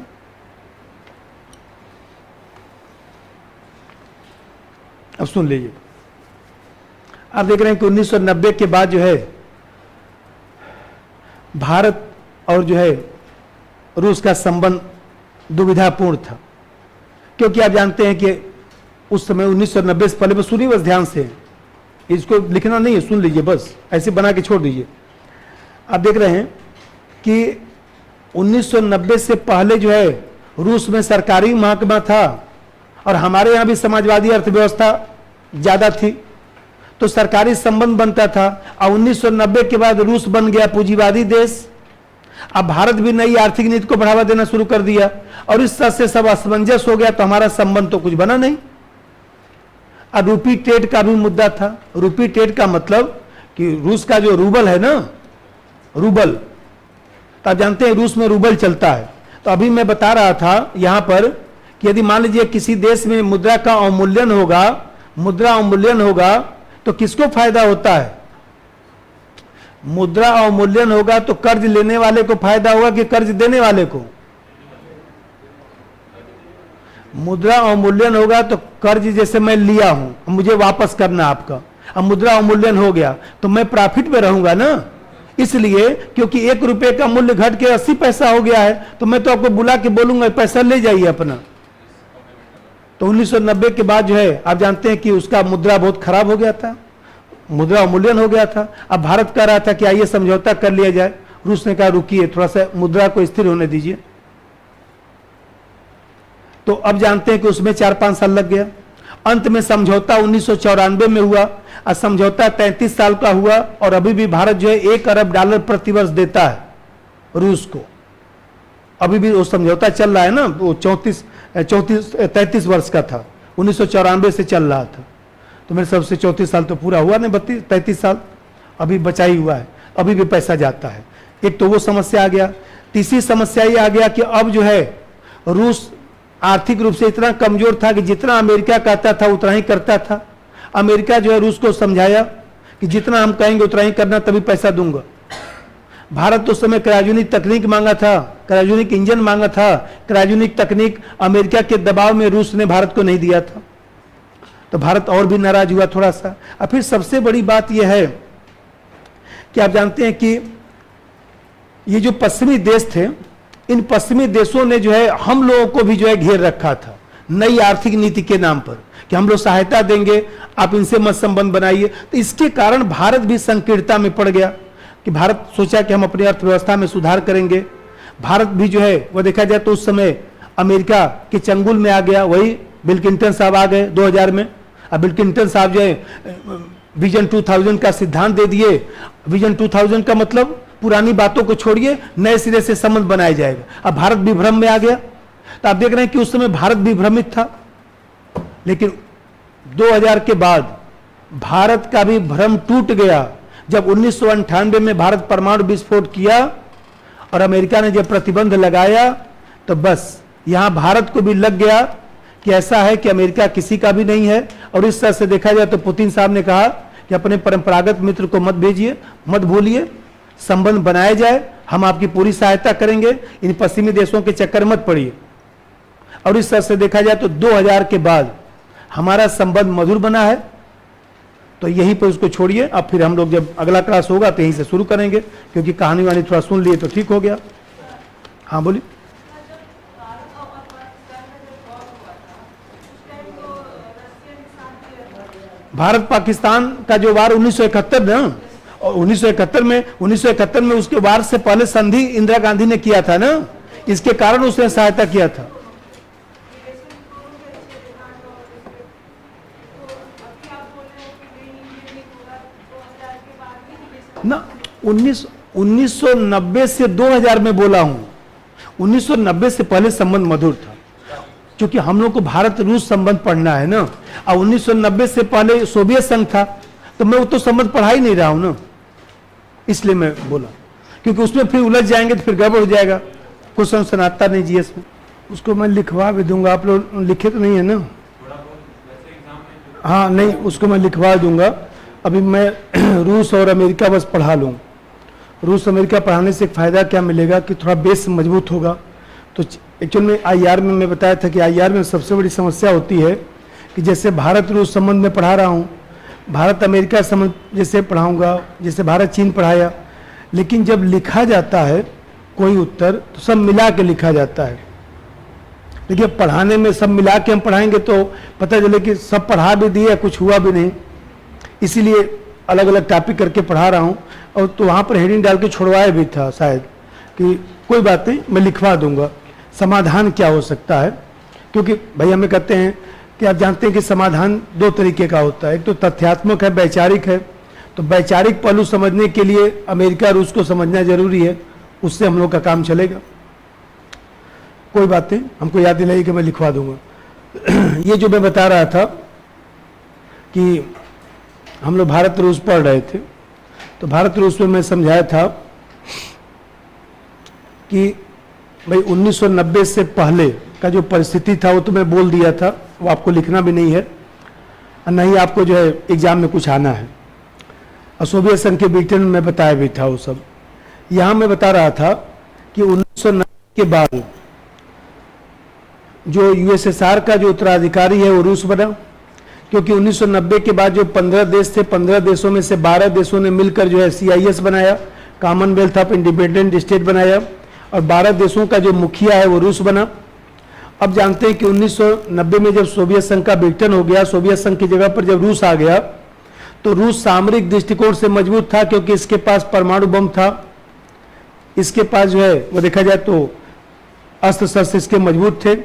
अब सुन लीजिए, आप देख रहे हैं कि 1990 के बाद जो है भारत और जो है रूस का संबंध दुविधापूर्ण था, क्योंकि आप जानते हैं कि उस समय 1990 से पहले, सुनिए बस ध्यान से, इसको लिखना नहीं है, सुन लीजिए बस, ऐसे बना के छोड़ दीजिए। आप देख रहे हैं कि 1990 से पहले जो है रूस में सरकारी महकमा था और हमारे यहाँ भी समाजवादी अर्थव्यवस्था ज़्यादा थी, तो सरकारी संबंध बनता था। और 1990 के बाद रूस बन गया पूंजीवादी देश। अब भारत भी नई आर्थिक नीति को बढ़ावा देना शुरू कर दिया और इस तरह से सब असमंजस हो गया, तो हमारा संबंध तो कुछ बना नहीं। अब रूपी ट्रेड का भी मुद्दा था। रूपी ट्रेड का मतलब कि रूस का जो रूबल है ना, रूबल, तो आप जानते हैं रूस में रूबल चलता है। तो अभी मैं बता रहा था यहां पर कि यदि मान लीजिए किसी देश में मुद्रा का अवमूल्यन होगा, मुद्रा अवमूल्यन होगा तो किसको फायदा होता है? मुद्रा अवमूल्यन होगा तो कर्ज लेने वाले को फायदा होगा कि कर्ज देने वाले को? मुद्रा अवमूल्यन होगा तो कर्ज जैसे मैं लिया हूं, मुझे वापस करना आपका, अब मुद्रा अवमूल्यन हो गया तो मैं प्रॉफिट में रहूंगा ना, इसलिए क्योंकि 1 रुपए का मूल्य घट के 80 पैसा हो गया है, तो मैं तो आपको बुला के बोलूंगा पैसा ले जाइए अपना। तो 1990 के बाद जो है आप जानते हैं कि उसका मुद्रा बहुत खराब हो गया था, मुद्रा अवमूल्यन हो गया था। अब भारत कह रहा था कि आइए समझौता कर लिया जाए, रूस ने कहा रुकिए थोड़ा सा मुद्रा को स्थिर होने दीजिए। तो अब जानते हैं कि उसमें 4-5 साल लग गया। अंत में समझौता 1994 में हुआ और समझौता 33 साल का हुआ और अभी भी भारत जो है $1 अरब प्रतिवर्ष देता है रूस को। अभी भी वो समझौता चल रहा है ना, वो 33 वर्ष का था, 1994 से चल रहा था, तो मेरे सबसे 34 साल तो पूरा हुआ नहीं, 33 साल अभी बचा ही हुआ है, अभी भी पैसा जाता है। एक तो वो समस्या आ गया। तीसरी समस्या ये आ गया कि अब जो है रूस आर्थिक रूप से इतना कमजोर था कि जितना अमेरिका कहता था उतना ही करता था। अमेरिका जो है रूस को समझाया कि जितना हम कहेंगे उतना ही करना, तभी पैसा दूंगा। भारत तो उस समय क्रायोजेनिक तकनीक मांगा था, क्रायोजेनिक इंजन मांगा था, क्रायोजेनिक तकनीक अमेरिका के दबाव में रूस ने भारत को नहीं दिया था, तो भारत और भी नाराज हुआ थोड़ा सा। और फिर सबसे बड़ी बात यह है कि आप जानते हैं कि ये जो पश्चिमी देश थे, इन पश्चिमी देशों ने जो है हम लोगों को भी जो है घेर रखा था नई आर्थिक नीति के नाम पर कि हम लोग सहायता देंगे, आप इनसे मत संबंध बनाइए। तो इसके कारण भारत भी संकीर्णता में पड़ गया कि भारत सोचा कि हम अपनी अर्थव्यवस्था में सुधार करेंगे। भारत भी जो है वो देखा जाए तो उस समय अमेरिका के चंगुल में आ गया। वही बिल क्लिंटन साहब आ गए 2000 में। अब बिल क्लिंटन साहब जो है विजन 2000 का सिद्धांत दे दिए। विजन 2000 का मतलब पुरानी बातों को छोड़िए, नए सिरे से संबंध बनाया जाएगा। अब भारत भी भ्रम में आ गया। तो आप देख रहे हैं कि उस समय भारत भी भ्रमित था, लेकिन 2000 के बाद भारत का भी भ्रम टूट गया जब 1998 में भारत परमाणु विस्फोट किया और अमेरिका ने जब प्रतिबंध लगाया, तो बस यहां भारत को भी लग गया कि ऐसा है कि अमेरिका किसी का भी नहीं है। और इस तरह से देखा जाए तो पुतिन साहब ने कहा कि अपने परंपरागत मित्र को मत भेजिए, मत भूलिए, संबंध बनाया जाए, हम आपकी पूरी सहायता करेंगे, इन पश्चिमी देशों के चक्कर मत पड़िए। और इस तरह से देखा जाए तो 2000 के बाद हमारा संबंध मधुर बना है। तो यहीं पर उसको छोड़िए, अब फिर हम लोग जब अगला क्लास होगा तो यहीं से शुरू करेंगे, क्योंकि कहानी वानी थोड़ा सुन लिए तो ठीक हो गया। हाँ बोलिए। भारत पाकिस्तान का जो वार 1971 ना, और 1971 में उसके वार से पहले संधि इंदिरा गांधी ने किया था ना, इसके कारण उसने सहायता किया था। ना 1990 से 2000 में बोला हूं, 1990 से पहले संबंध मधुर था, क्योंकि हम लोग को भारत रूस संबंध पढ़ना है ना, और 1990 से पहले सोवियत संघ था, तो मैं वो तो संबंध पढ़ा ही नहीं रहा हूं ना, इसलिए मैं बोला, क्योंकि उसमें फिर उलझ जाएंगे तो फिर गड़बड़ हो जाएगा, कुछ सनाता नहीं जीएस में। उसको मैं लिखवा भी दूंगा, आप लोग लिखे तो नहीं है ना? हाँ नहीं, उसको मैं लिखवा दूंगा। अभी मैं रूस और अमेरिका बस पढ़ा लूँ। रूस अमेरिका पढ़ाने से एक फ़ायदा क्या मिलेगा कि थोड़ा बेस मजबूत होगा। तो एक्चुअल में आईआर में मैं बताया था कि आईआर में सबसे बड़ी समस्या होती है कि जैसे भारत रूस संबंध में पढ़ा रहा हूँ, भारत अमेरिका संबंध जैसे पढ़ाऊँगा, जैसे भारत चीन पढ़ाया, लेकिन जब लिखा जाता है कोई उत्तर तो सब मिला के लिखा जाता है। देखिए पढ़ाने में सब मिला के हम पढ़ाएंगे तो पता चले कि सब पढ़ा भी दिया, कुछ हुआ भी नहीं, इसीलिए अलग अलग टॉपिक करके पढ़ा रहा हूँ। और तो वहाँ पर हेडिंग डाल के छुड़वाया भी था शायद, कि कोई बात नहीं मैं लिखवा दूंगा समाधान क्या हो सकता है, क्योंकि भाई हमें कहते हैं कि आप जानते हैं कि समाधान दो तरीके का होता है, एक तो तथ्यात्मक है, वैचारिक है। तो वैचारिक पहलू समझने के लिए अमेरिका रूस को समझना जरूरी है, उससे हम लोग का काम चलेगा। कोई बात नहीं, हमको याद दिलाई कि मैं लिखवा दूंगा। ये जो मैं बता रहा था कि हम लोग भारत रूस पढ़ रहे थे, तो भारत रूस में मैं समझाया था कि भाई 1990 से पहले का जो परिस्थिति था वो तो मैं बोल दिया था, वो आपको लिखना भी नहीं है और नहीं आपको जो है एग्जाम में कुछ आना है। और सोवियत संघ के ब्रिटेन में मैं बताया भी था वो सब। यहाँ मैं बता रहा था कि 1990 के बाद जो यूएसएसआर का जो उत्तराधिकारी है वो रूस बना, क्योंकि 1990 के बाद जो 15 देश थे, 15 देशों में से 12 देशों ने मिलकर जो है CIS बनाया, कॉमनवेल्थ ऑफ इंडिपेंडेंट स्टेट बनाया, और 12 देशों का जो मुखिया है वो रूस बना। अब जानते हैं कि 1990 में जब सोवियत संघ का विघटन हो गया, सोवियत संघ की जगह पर जब रूस आ गया, तो रूस सामरिक दृष्टिकोण से मजबूत था, क्योंकि इसके पास परमाणु बम था, इसके पास जो है वो देखा जाए तो अस्त्र शस्त्र इसके मजबूत थे,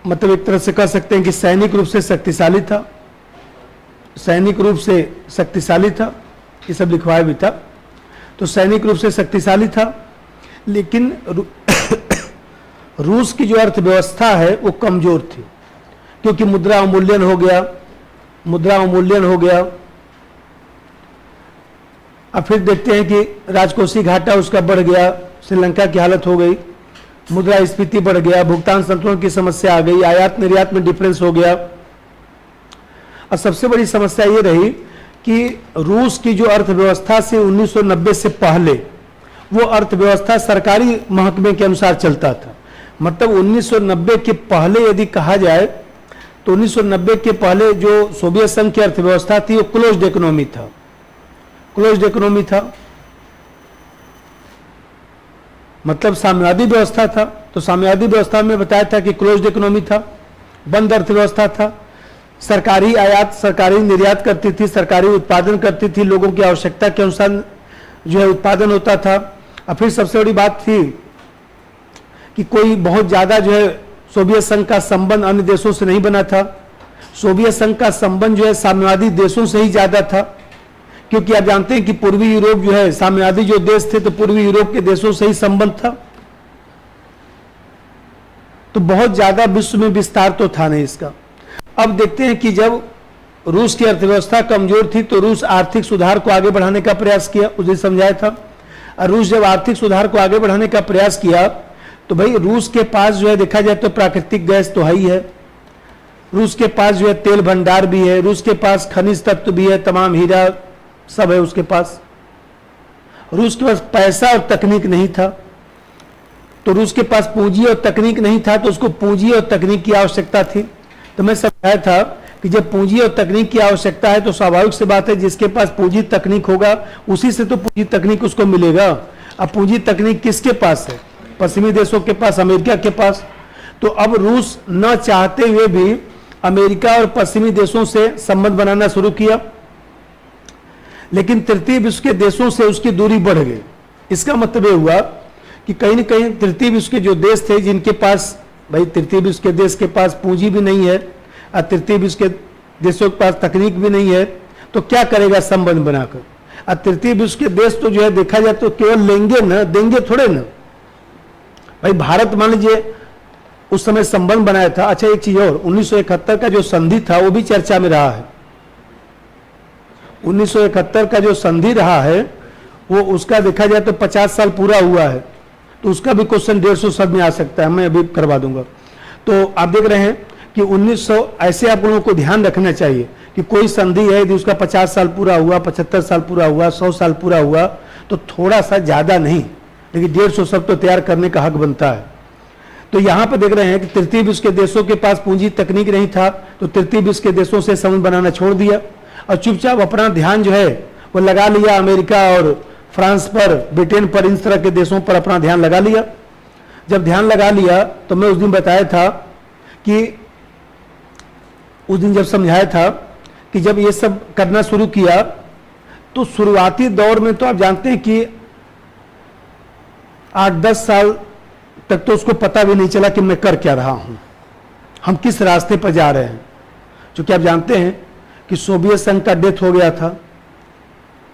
मतलब एक तरह से कह सकते हैं कि सैनिक रूप से शक्तिशाली था, सैनिक रूप से शक्तिशाली था, ये सब लिखवाया भी था। तो सैनिक रूप से शक्तिशाली था, लेकिन रूस की जो अर्थव्यवस्था है वो कमजोर थी, क्योंकि मुद्रा अवमूल्यन हो गया, मुद्रा अवमूल्यन हो गया। अब फिर देखते हैं कि राजकोषीय घाटा उसका बढ़ गया, श्रीलंका की हालत हो गई, मुद्रास्फीति बढ़ गया, भुगतान संतुलन की समस्या आ गई, आयात निर्यात में डिफरेंस हो गया। और सबसे बड़ी समस्या ये रही कि रूस की जो अर्थव्यवस्था से 1990 से पहले वो अर्थव्यवस्था सरकारी महकमे के अनुसार चलता था। मतलब 1990 के पहले यदि कहा जाए तो 1990 के पहले जो सोवियत संघ की अर्थव्यवस्था थी वो क्लोज्ड इकोनॉमी था, क्लोज्ड इकोनॉमी था, मतलब साम्यवादी व्यवस्था था। तो साम्यवादी व्यवस्था में बताया था कि क्लोज्ड इकोनॉमी था, बंद अर्थव्यवस्था था, सरकारी आयात सरकारी निर्यात करती थी, सरकारी उत्पादन करती थी, लोगों की आवश्यकता के अनुसार जो है उत्पादन होता था। और फिर सबसे बड़ी बात थी कि कोई बहुत ज़्यादा जो है सोवियत संघ का संबंध अन्य देशों से नहीं बना था, सोवियत संघ का संबंध जो है साम्यवादी देशों से ही ज़्यादा था, क्योंकि आप जानते हैं कि पूर्वी यूरोप जो है साम्यवादी जो देश थे, तो पूर्वी यूरोप के देशों से ही संबंध था। तो बहुत ज्यादा विश्व में विस्तार तो था नहीं इसका। अब देखते हैं कि जब रूस की अर्थव्यवस्था कमजोर थी तो रूस आर्थिक सुधार को आगे बढ़ाने का प्रयास किया, उसे समझाया था। और रूस जब आर्थिक सुधार को आगे बढ़ाने का प्रयास किया तो भाई रूस के पास जो है देखा जाए तो प्राकृतिक गैस तो है ही है, रूस के पास जो है तेल भंडार भी है, रूस के पास खनिज तत्व भी है, तमाम हीरा सब है उसके पास। रूस के पास पैसा और तकनीक नहीं था, तो रूस के पास पूंजी और तकनीक नहीं था, तो उसको पूंजी और तकनीक की आवश्यकता थी। तो मैं समझाया था कि जब पूंजी और तकनीक की आवश्यकता है तो स्वाभाविक सी बात है जिसके पास पूंजी तकनीक होगा उसी से तो पूंजी तकनीक उसको मिलेगा। अब पूंजी तकनीक किसके पास है? पश्चिमी देशों के पास, अमेरिका के पास। तो अब रूस न चाहते हुए भी अमेरिका और पश्चिमी देशों से संबंध बनाना शुरू किया, लेकिन तृतीय विश्व के देशों से उसकी दूरी बढ़ गई। इसका मतलब यह हुआ कि कहीं न कहीं तृतीय विश्व के जो देश थे, जिनके पास, भाई तृतीय विश्व के देश के पास पूंजी भी नहीं है और तृतीय विश्व के देशों के पास तकनीक भी नहीं है, तो क्या करेगा संबंध बनाकर। और तृतीय विश्व के देश तो जो है देखा जाए तो केवल लेंगे ना, देंगे थोड़े ना। भाई भारत मान लीजिए उस समय संबंध बनाया था। अच्छा एक चीज और, 1971 का जो संधि था वो भी चर्चा में रहा है। 1971 का जो संधि रहा है वो, उसका देखा जाए तो 50 साल पूरा हुआ है, तो उसका भी क्वेश्चन 150 शब्द में आ सकता है, मैं अभी करवा दूंगा। तो आप देख रहे हैं कि 1900, ऐसे आप लोगों को ध्यान रखना चाहिए कि कोई संधि है यदि उसका 50 साल पूरा हुआ, 75 साल पूरा हुआ, 100 साल पूरा हुआ, तो थोड़ा सा ज्यादा नहीं लेकिन 150 शब्द तो तैयार करने का हक बनता है। तो यहां पर देख रहे हैं कि तृतीय विश्व के देशों के पास पूंजी तकनीक नहीं था, तो तृतीय विश्व के देशों से संबंध बनाना छोड़ दिया और चुपचाप अपना ध्यान जो है वो लगा लिया अमेरिका और फ्रांस पर, ब्रिटेन पर, इन तरह के देशों पर अपना ध्यान लगा लिया। जब ध्यान लगा लिया तो मैं उस दिन बताया था कि, उस दिन जब समझाया था कि जब ये सब करना शुरू किया तो शुरुआती दौर में तो आप जानते हैं कि 8-10 साल तक तो उसको पता भी नहीं चला कि मैं कर क्या रहा हूं, हम किस रास्ते पर जा रहे हैं। क्योंकि आप जानते हैं कि सोवियत संघ का डेथ हो गया था,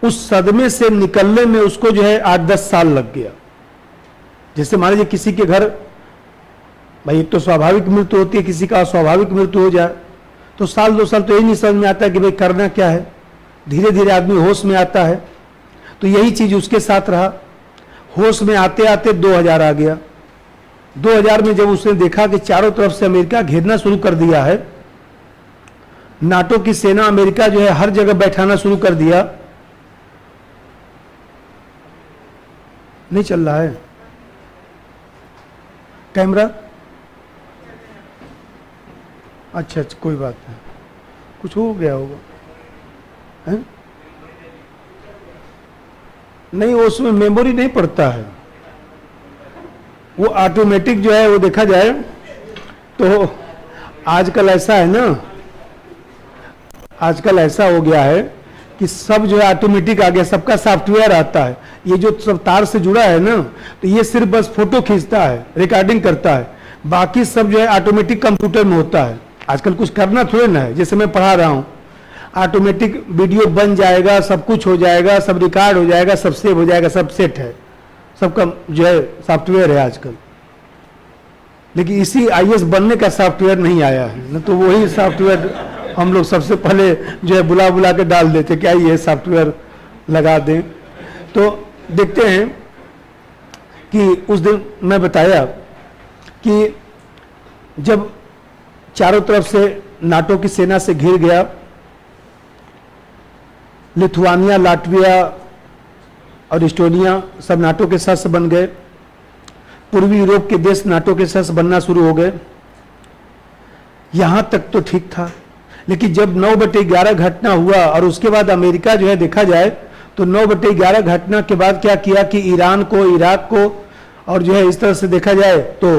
उस सदमे से निकलने में उसको जो है 8-10 साल लग गया। जैसे मान लीजिए किसी के घर, भाई एक तो स्वाभाविक मृत्यु होती है, किसी का अस्वाभाविक मृत्यु हो जाए तो 1-2 साल तो यही नहीं समझ में आता कि भाई करना क्या है। धीरे धीरे आदमी होश में आता है, तो यही चीज उसके साथ रहा। होश में आते आते 2000 आ गया। 2000 में जब उसने देखा कि चारों तरफ से अमेरिका घेरना शुरू कर दिया है, नाटो की सेना अमेरिका जो है हर जगह बैठाना शुरू कर दिया। नहीं चल रहा है कैमरा? अच्छा अच्छा, कोई बात नहीं, कुछ हो गया होगा है? नहीं, वो उसमें मेमोरी नहीं पड़ता है, वो ऑटोमेटिक जो है वो देखा जाए तो आजकल ऐसा है ना, आजकल ऐसा हो गया है कि सब जो है ऑटोमेटिक आ गया, सबका सॉफ्टवेयर आता है। ये जो सब तार से जुड़ा है ना, तो ये सिर्फ बस फोटो खींचता है, रिकॉर्डिंग करता है, बाकी सब जो है ऑटोमेटिक कंप्यूटर में होता है। आजकल कुछ करना थोड़े ना है, जैसे मैं पढ़ा रहा हूँ, ऑटोमेटिक वीडियो बन जाएगा, सब कुछ हो जाएगा, सब रिकॉर्ड हो जाएगा, सब सेव हो जाएगा, सब सेट है, सबका जो है सॉफ्टवेयर है आजकल। लेकिन इसी आईएएस बनने का सॉफ्टवेयर नहीं आया है, न तो वही सॉफ्टवेयर हम लोग सबसे पहले जो है बुला बुला के डाल देते, क्या ये सॉफ्टवेयर लगा दें। तो देखते हैं कि उस दिन मैं बताया कि जब चारों तरफ से नाटो की सेना से घिर गया, लिथुआनिया, लाटविया और इस्टोनिया सब नाटो के सदस्य बन गए। पूर्वी यूरोप के देश नाटो के सदस्य बनना शुरू हो गए। यहां तक तो ठीक था, लेकिन जब 9/11 घटना हुआ और उसके बाद अमेरिका जो है देखा जाए तो 9/11 घटना के बाद क्या किया कि ईरान को, इराक को और जो है इस तरह से देखा जाए तो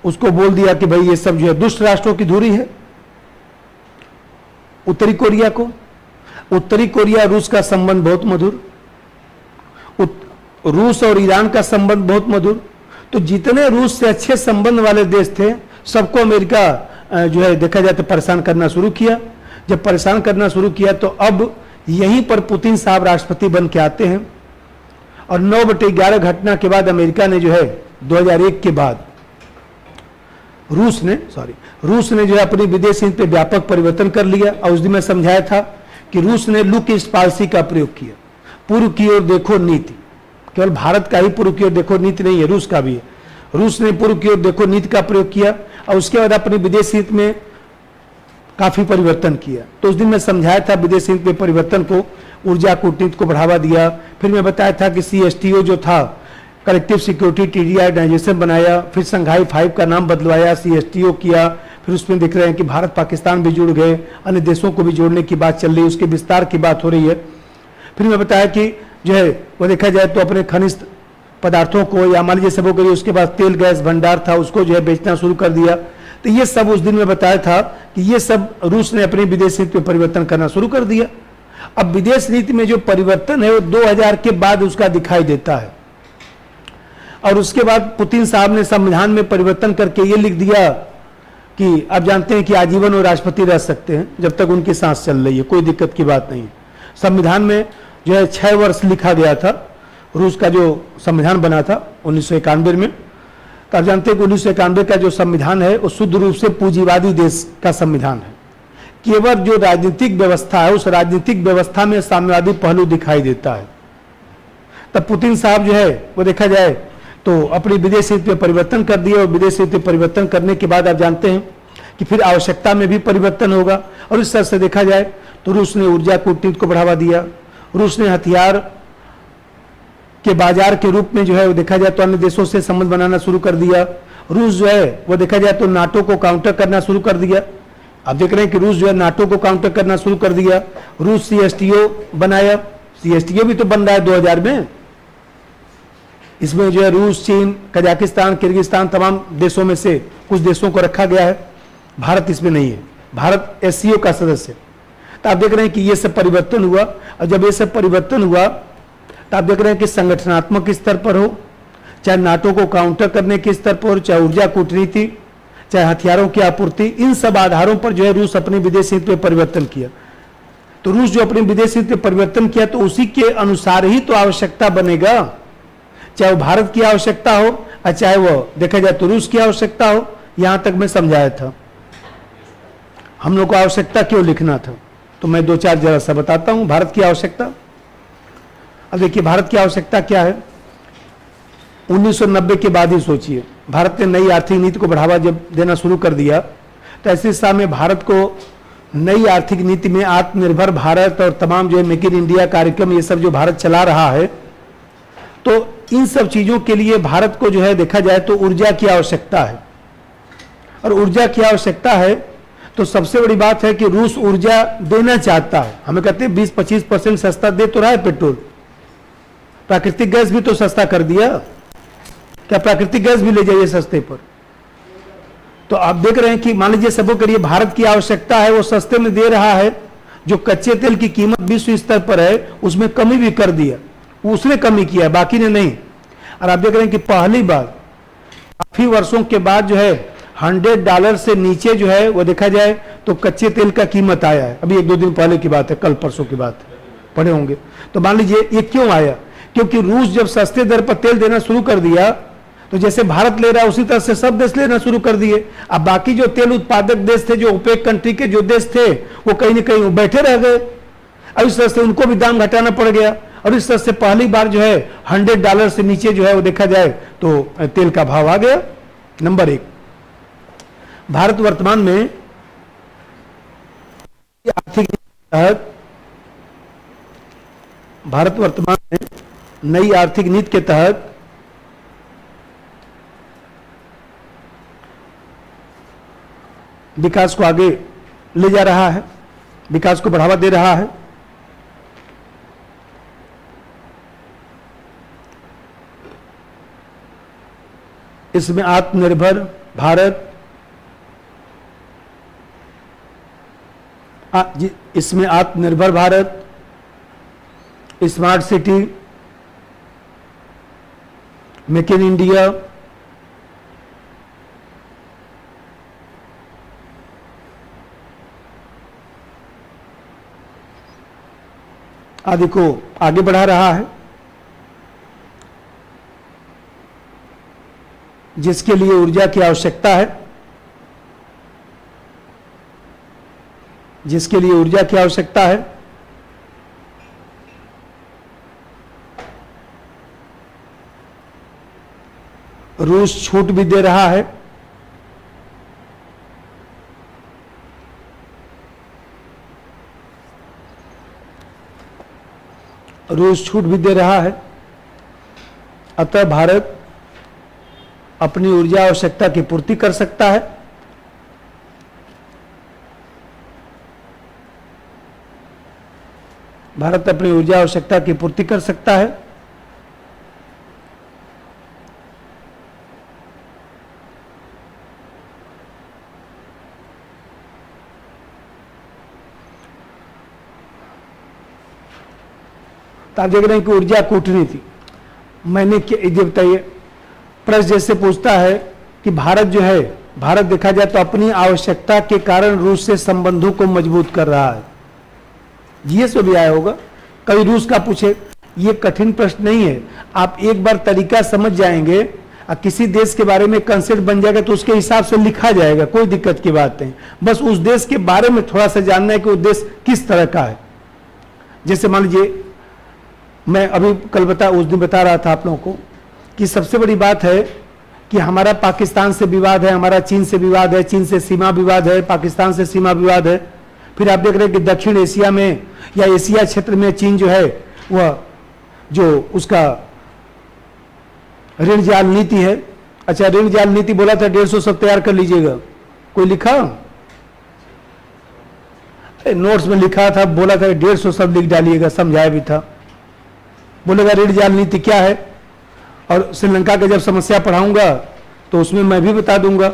उसको बोल दिया कि भाई ये सब जो है दुष्ट राष्ट्रों की धुरी है। उत्तरी कोरिया को, उत्तरी कोरिया रूस का संबंध बहुत मधुर, रूस और ईरान का संबंध बहुत मधुर। तो जितने रूस से अच्छे संबंध वाले देश थे सबको अमेरिका जो है देखा जाए तो परेशान करना शुरू किया। जब परेशान करना शुरू किया तो अब यहीं पर पुतिन साहब राष्ट्रपति बन के आते हैं और 9/11 घटना के बाद अमेरिका ने जो है 2001 के बाद रूस ने जो है अपनी विदेश नीति पे व्यापक परिवर्तन कर लिया। और उस दिन मैं समझाया था कि रूस ने लुक ईस्ट पॉलिसी का प्रयोग किया, पूर्व की ओर देखो नीति। केवल भारत का ही पूर्व की ओर देखो नीति नहीं है, रूस का भी है। रूस ने पूर्व की ओर देखो नीति का प्रयोग किया और उसके बाद अपनी विदेश नीति में काफी परिवर्तन किया। तो उस दिन मैं समझाया था विदेश नीति में परिवर्तन को, ऊर्जा कूटनीति को बढ़ावा दिया। फिर मैं बताया था कि CSTO जो था, कलेक्टिव सिक्योरिटी ट्रीटी ऑर्गेनाइजेशन बनाया, फिर संघाई 5 का नाम बदलवाया, CSTO किया। फिर उसमें दिख रहे हैं कि भारत पाकिस्तान भी जुड़ गए, अन्य देशों को भी जोड़ने की बात चल रही है, उसके विस्तार की बात हो रही है। फिर मैं बताया कि जो है वो देखा जाए तो अपने खनिज पदार्थों को, या मान लीजिए सब हो गई, उसके बाद तेल गैस भंडार था उसको जो है बेचना शुरू कर दिया। तो ये सब उस दिन में बताया था कि ये सब रूस ने अपनी विदेश नीति में परिवर्तन करना शुरू कर दिया। अब विदेश नीति में जो परिवर्तन है वो 2000 के बाद उसका दिखाई देता है। और उसके बाद पुतिन साहब ने संविधान में परिवर्तन करके ये लिख दिया कि आप जानते हैं कि आजीवन वो राष्ट्रपति रह सकते हैं जब तक उनकी सांस चल रही है, कोई दिक्कत की बात नहीं। संविधान में जो है 6 वर्ष लिखा गया था, रूस का जो संविधान बना था 1991 में। तो आप जानते हैं कि 1991 का जो संविधान है वो शुद्ध रूप से पूंजीवादी देश का संविधान है। केवल जो राजनीतिक व्यवस्था है उस राजनीतिक व्यवस्था में साम्यवादी पहलू दिखाई देता है। तब पुतिन साहब जो है वो देखा जाए तो अपनी विदेश नीति में परिवर्तन कर दिया, और विदेश नीति परिवर्तन करने के बाद आप जानते हैं कि फिर आवश्यकता में भी परिवर्तन होगा। और इस तरह से देखा जाए तो रूस ने ऊर्जा कूटनीति को बढ़ावा दिया, रूस ने हथियार के बाजार के रूप में जो है वो देखा जाए तो अन्य देशों से संबंध बनाना शुरू कर दिया। रूस जो है वो देखा जाए तो नाटो को काउंटर करना शुरू कर दिया। आप देख रहे हैं कि रूस जो है नाटो को काउंटर करना शुरू कर दिया। रूस CSTO बनाया, CSTO भी तो बन रहा है 2000 में। इसमें जो है रूस, चीन, कजाकिस्तान, किर्गिस्तान तमाम देशों में से कुछ देशों को रखा गया है। भारत इसमें नहीं है, भारत SCO का सदस्य। तो आप देख रहे हैं कि ये सब परिवर्तन हुआ। और जब ये सब परिवर्तन हुआ तो आप देख रहे हैं कि संगठनात्मक स्तर पर हो, चाहे नाटो को काउंटर करने के स्तर पर हो, चाहे ऊर्जा कूटनीति, चाहे हथियारों की आपूर्ति, इन सब आधारों पर जो है रूस अपनी विदेश नीति में परिवर्तन किया। तो रूस जो अपनी विदेश नीति में परिवर्तन किया तो उसी के अनुसार ही तो आवश्यकता बनेगा, चाहे वो भारत की आवश्यकता हो और चाहे वो देखा जाए तो रूस की आवश्यकता हो। यहां तक मैं समझाया था। हम लोग को आवश्यकता क्यों लिखना था, तो मैं 2-4 जरा सा बताता हूं। भारत की आवश्यकता, अब देखिए भारत की आवश्यकता क्या है। 1990 के बाद ही सोचिए, भारत ने नई आर्थिक नीति को बढ़ावा जब देना शुरू कर दिया तो ऐसे समय भारत को नई आर्थिक नीति में आत्मनिर्भर भारत और तमाम जो है मेक इन इंडिया कार्यक्रम ये सब जो भारत चला रहा है, तो इन सब चीजों के लिए भारत को जो है देखा जाए तो ऊर्जा की आवश्यकता है। और ऊर्जा की आवश्यकता है तो सबसे बड़ी बात है कि रूस ऊर्जा देना चाहता है। हमें कहते हैं 20-25% सस्ता दे तो रहा है पेट्रोल, प्राकृतिक गैस भी तो सस्ता कर दिया। क्या प्राकृतिक गैस भी ले जाइए सस्ते पर। तो आप देख रहे हैं कि मान लीजिए सबको करिए भारत की आवश्यकता है वो सस्ते में दे रहा है। जो कच्चे तेल की कीमत विश्व स्तर पर है उसमें कमी भी कर दिया, उसने कमी किया है, बाकी ने नहीं। और आप देख रहे हैं कि पहली बार काफी वर्षों के बाद जो है $100 से नीचे जो है वो देखा जाए तो कच्चे तेल का कीमत आया है। अभी 1-2 दिन पहले की बात है, कल परसों की बात है, पढ़े होंगे। तो मान लीजिए ये क्यों आया, क्योंकि रूस जब सस्ते दर पर तेल देना शुरू कर दिया तो जैसे भारत ले रहा है उसी तरह से सब देश लेना शुरू कर दिए। अब बाकी जो तेल उत्पादक देश थे, जो ओपेक कंट्री के जो देश थे, वो कहीं ना कहीं बैठे रह गए। अब इस तरह से उनको भी दाम घटाना पड़ गया। और इस तरह से पहली बार जो है $100 से नीचे जो है वो देखा जाए तो तेल का भाव आ गया। नंबर 1, भारत वर्तमान में आर्थिक तहत भारत वर्तमान में नई आर्थिक नीति के तहत विकास को आगे ले जा रहा है, विकास को बढ़ावा दे रहा है। इसमें आत्मनिर्भर भारत, इसमें आत्मनिर्भर Bharat, smart city, make in India, आदि को आगे बढ़ा रहा है, जिसके लिए ऊर्जा की आवश्यकता है, जिसके लिए ऊर्जा की आवश्यकता है। रूस छूट भी दे रहा है। रूस छूट भी दे रहा है। अतः भारत अपनी ऊर्जा आवश्यकता की पूर्ति कर सकता है। भारत अपनी ऊर्जा आवश्यकता की पूर्ति कर सकता है। तो आप देख रहे हैं कि ऊर्जा कूटनीति, मैंने ये बताइए, प्रश्न जैसे पूछता है कि भारत जो है, भारत देखा जाए तो अपनी आवश्यकता के कारण रूस से संबंधों को मजबूत कर रहा है। जीएस में भी आया होगा, कभी रूस का पूछे, ये कठिन प्रश्न नहीं है। आप एक बार तरीका समझ जाएंगे और किसी देश के बारे में कंसेप्ट बन जाएगा तो उसके हिसाब से लिखा जाएगा, कोई दिक्कत की बात नहीं। बस उस देश के बारे में थोड़ा सा जानना है कि वो देश किस तरह का है। जैसे मान लीजिए, मैं अभी उस दिन बता रहा था आप लोगों को कि सबसे बड़ी बात है कि हमारा पाकिस्तान से विवाद है, हमारा चीन से विवाद है, चीन से सीमा विवाद है, पाकिस्तान से सीमा विवाद है। फिर आप देख रहे हैं कि दक्षिण एशिया में या एशिया क्षेत्र में चीन जो है वह जो उसका ऋण जाल नीति है। अच्छा, ऋण जाल नीति बोला था 150 शब्द तैयार कर लीजिएगा, कोई लिखा? नोट्स में लिखा था, बोला था 150 शब्द लिख डालिएगा, समझाया भी था। बोलेगा ऋण जाल नीति क्या है, और श्रीलंका के जब समस्या पढ़ाऊंगा तो उसमें मैं भी बता दूंगा।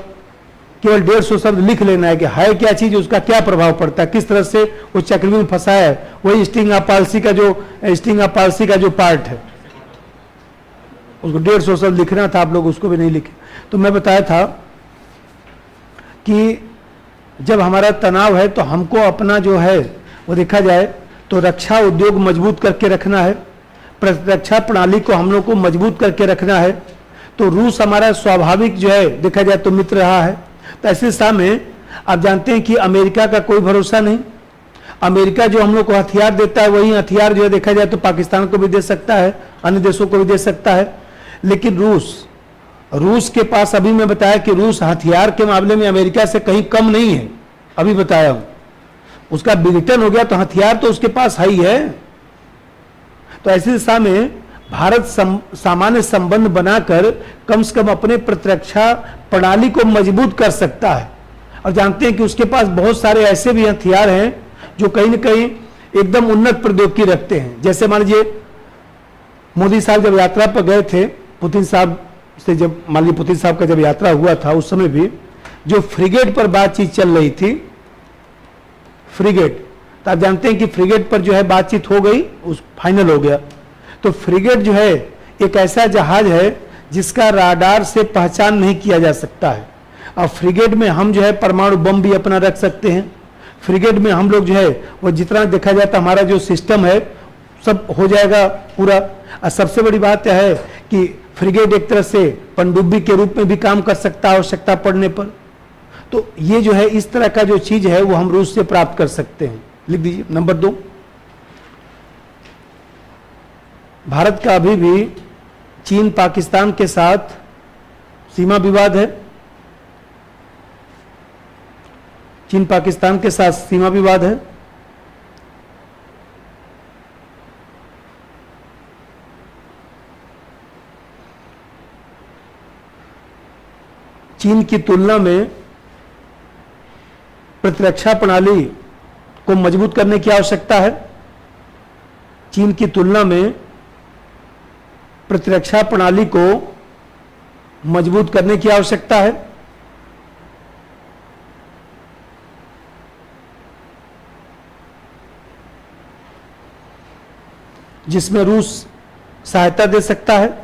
केवल 150 शब्द लिख लेना है कि है क्या चीज, उसका क्या प्रभाव पड़ता है, किस तरह से वो चक्रव्यूह में फंसा है। वही स्टिंग ऑफ पॉलिसी का जो पार्ट है, उसको 150 शब्द लिखना था, आप लोग उसको भी नहीं लिखे। तो मैं बताया था कि जब हमारा तनाव है तो हमको अपना जो है वो देखा जाए तो रक्षा उद्योग मजबूत करके रखना है, प्रतिरक्षा प्रणाली को हम लोग को मजबूत करके रखना है। तो रूस हमारा स्वाभाविक जो है देखा जाए तो मित्र रहा है। तो ऐसे समय आप जानते हैं कि अमेरिका का कोई भरोसा नहीं। अमेरिका जो हम लोग को हथियार देता है, वही हथियार जो है देखा जाए तो पाकिस्तान को भी दे सकता है, अन्य देशों को भी दे सकता है। लेकिन रूस के पास, अभी मैं बताया कि रूस हथियार के मामले में अमेरिका से कहीं कम नहीं है, अभी बताया हूं। उसका विघटन हो गया तो हथियार तो उसके पास है ही है। तो ऐसी दिशा में भारत सामान्य संबंध बनाकर कम से कम अपने प्रतिरक्षा प्रणाली को मजबूत कर सकता है। और जानते हैं कि उसके पास बहुत सारे ऐसे भी हथियार हैं जो कहीं न कहीं एकदम उन्नत प्रौद्योगिकी रखते हैं। जैसे मान लीजिए मोदी साहब जब यात्रा पर गए थे, पुतिन साहब से जब मान लीजिए पुतिन साहब का जब यात्रा हुआ था, उस समय भी जो फ्रिगेट पर बातचीत चल रही थी, फ्रिगेट, तो आप जानते हैं कि फ्रिगेट पर जो है बातचीत हो गई, उस फाइनल हो गया। तो फ्रिगेट जो है एक ऐसा जहाज है जिसका राडार से पहचान नहीं किया जा सकता है। और फ्रिगेट में हम जो है परमाणु बम भी अपना रख सकते हैं। फ्रिगेट में हम लोग जो है वो जितना देखा जाता हमारा जो सिस्टम है सब हो जाएगा पूरा। और सबसे बड़ी बात यह है कि फ्रिगेट एक तरह से पनडुब्बी के रूप में भी काम कर सकता है आवश्यकता पड़ने पर। तो ये जो है इस तरह का जो चीज है वो हम रूस से प्राप्त कर सकते हैं। लिख दीजिए। नंबर 2, भारत का अभी भी चीन पाकिस्तान के साथ सीमा विवाद है। चीन पाकिस्तान के साथ सीमा विवाद है। चीन की तुलना में प्रतिरक्षा प्रणाली को मजबूत करने की आवश्यकता है। चीन की तुलना में प्रतिरक्षा प्रणाली को मजबूत करने की आवश्यकता है। जिसमें रूस सहायता दे सकता है।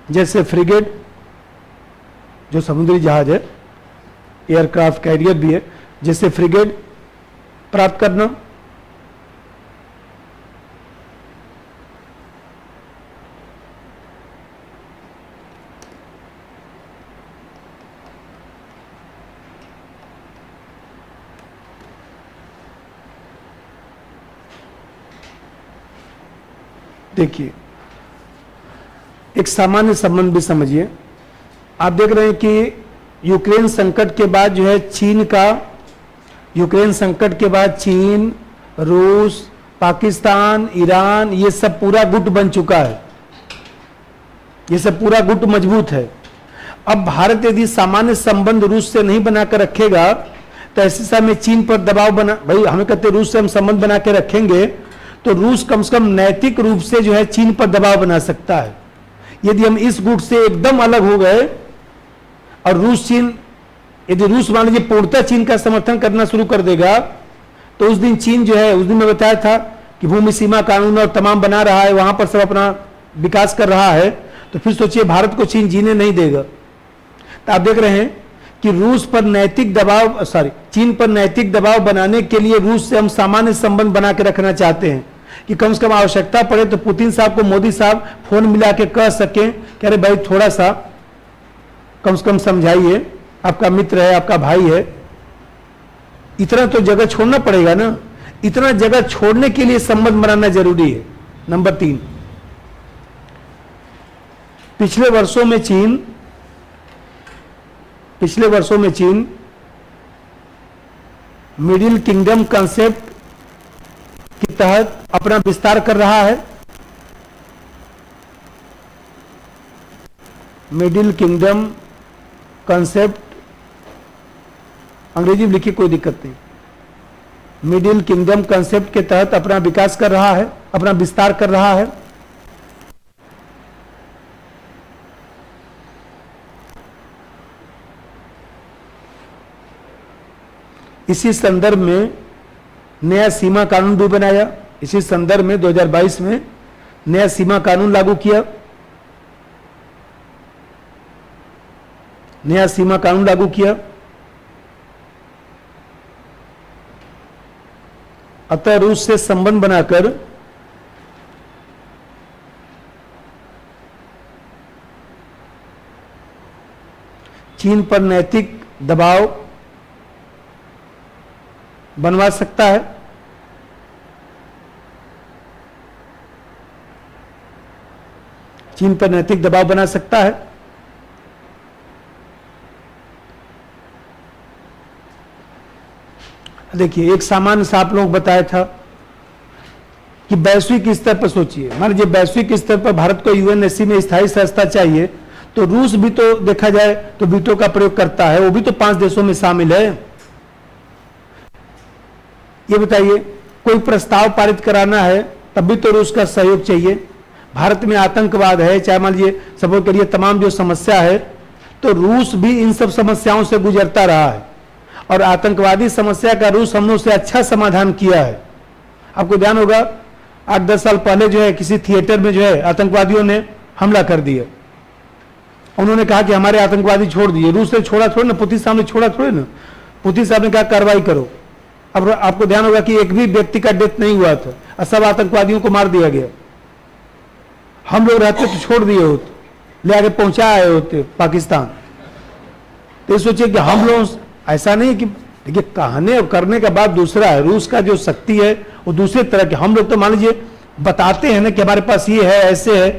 जैसे फ्रिगेट जो समुद्री जहाज है, एयरक्राफ्ट कैरियर भी है, जैसे फ्रिगेट प्राप्त करना। देखिए, एक सामान्य संबंध भी समझिए। आप देख रहे हैं कि यूक्रेन संकट के बाद जो है यूक्रेन संकट के बाद चीन, रूस, पाकिस्तान, ईरान, ये सब पूरा गुट बन चुका है। ये सब पूरा गुट मजबूत है। अब भारत यदि सामान्य संबंध रूस से नहीं बनाकर रखेगा तो ऐसे समय चीन पर दबाव बना, भाई हमें कहते रूस से हम संबंध बना के रखेंगे तो रूस कम से कम नैतिक रूप से जो है चीन पर दबाव बना सकता है। यदि हम इस गुट से एकदम अलग हो गए और रूस चीन यदि रूस मान लीजिए पूर्णतः चीन का समर्थन करना शुरू कर देगा तो उस दिन चीन जो है, उस दिन मैं बताया था कि भूमि सीमा कानून और तमाम बना रहा है, वहां पर सब अपना विकास कर रहा है, तो फिर सोचिए भारत को चीन जीने नहीं देगा। तो आप देख रहे हैं कि रूस पर नैतिक दबाव, चीन पर नैतिक दबाव बनाने के लिए रूस से हम सामान्य संबंध बना के रखना चाहते हैं कि कम से कम आवश्यकता पड़े तो पुतिन साहब को मोदी साहब फोन मिला के कह सकें कि अरे भाई थोड़ा सा कम से कम समझाइए, आपका मित्र है, आपका भाई है, इतना तो जगह छोड़ना पड़ेगा ना। इतना जगह छोड़ने के लिए संबंध बनाना जरूरी है। नंबर 3, पिछले वर्षों में चीन मिडिल किंगडम कंसेप्ट के तहत अपना विस्तार कर रहा है। मिडिल किंगडम कंसेप्ट, अंग्रेजी में लिखिए कोई दिक्कत नहीं, मिडिल किंगडम कंसेप्ट के तहत अपना विकास कर रहा है, अपना विस्तार कर रहा है। इसी संदर्भ में नया सीमा कानून भी बनाया। इसी संदर्भ में 2022 में नया सीमा कानून लागू किया। नया सीमा कानून लागू किया। अतः रूस से संबंध बनाकर चीन पर नैतिक दबाव बनवा सकता है। चीन पर नैतिक दबाव बना सकता है। देखिए, एक सामान्य सा आप लोग बताया था कि वैश्विक स्तर पर सोचिए, मान लीजिए वैश्विक स्तर पर भारत को यूएनएससी में स्थायी सदस्यता चाहिए, तो रूस भी तो देखा जाए तो वीटो का प्रयोग करता है, वो भी तो 5 देशों में शामिल है। ये बताइए, कोई प्रस्ताव पारित कराना है तब भी तो रूस का सहयोग चाहिए। भारत में आतंकवाद है, चाहे मान लीजिए सबों के लिए तमाम जो समस्या है, तो रूस भी इन सब समस्याओं से गुजरता रहा है और आतंकवादी समस्या का रूस हम लोग से अच्छा समाधान किया है। आपको ध्यान होगा 8-10 साल पहले जो है किसी थिएटर में जो है आतंकवादियों ने हमला कर दिया। उन्होंने कहा कि हमारे आतंकवादी छोड़ दिए। रूस ने छोड़ा थोड़े ना, पुतिन साहब ने छोड़ा थोड़े ना। पुतिन साहब ने कहा कार्रवाई करो। अब आपको ध्यान होगा कि एक भी व्यक्ति का डेथ नहीं हुआ था और सब आतंकवादियों को मार दिया गया। हम लोग रहते तो छोड़ दिए होते, ले आके पहुंचा आए होते पाकिस्तान। तो सोचिए कि हम लोग ऐसा नहीं कि देखिए, कहने और करने का बात दूसरा है। रूस का जो शक्ति है वो दूसरे तरह के। हम लोग तो मान लीजिए बताते हैं ना कि हमारे पास ये है, ऐसे है।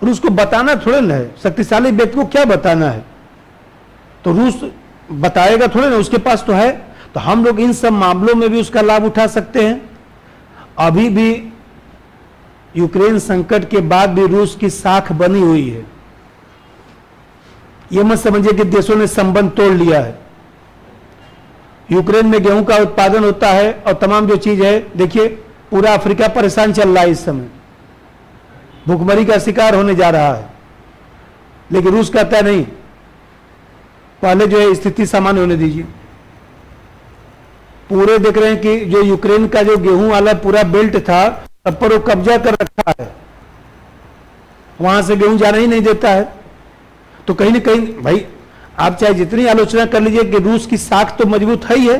रूस को बताना थोड़े ना है, शक्तिशाली व्यक्ति को क्या बताना है, तो रूस बताएगा थोड़े ना, उसके पास तो है। तो हम लोग इन सब मामलों में भी उसका लाभ उठा सकते हैं। अभी भी यूक्रेन संकट के बाद भी रूस की साख बनी हुई है। यह मत समझिए कि देशों ने संबंध तोड़ लिया है। यूक्रेन में गेहूं का उत्पादन होता है और तमाम जो चीज है, देखिए पूरा अफ्रीका परेशान चल रहा है इस समय, भूखमरी का शिकार होने जा रहा है। लेकिन रूस कहता है नहीं, पहले जो है स्थिति सामान्य होने दीजिए। पूरे देख रहे हैं कि जो यूक्रेन का जो गेहूं वाला पूरा बेल्ट था, सब पर वो कब्जा कर रखा है, वहां से गेहूं जाना ही नहीं देता है। तो कहीं ना कहीं भाई आप चाहे जितनी आलोचना कर लीजिए कि रूस की साख तो मजबूत है ही है।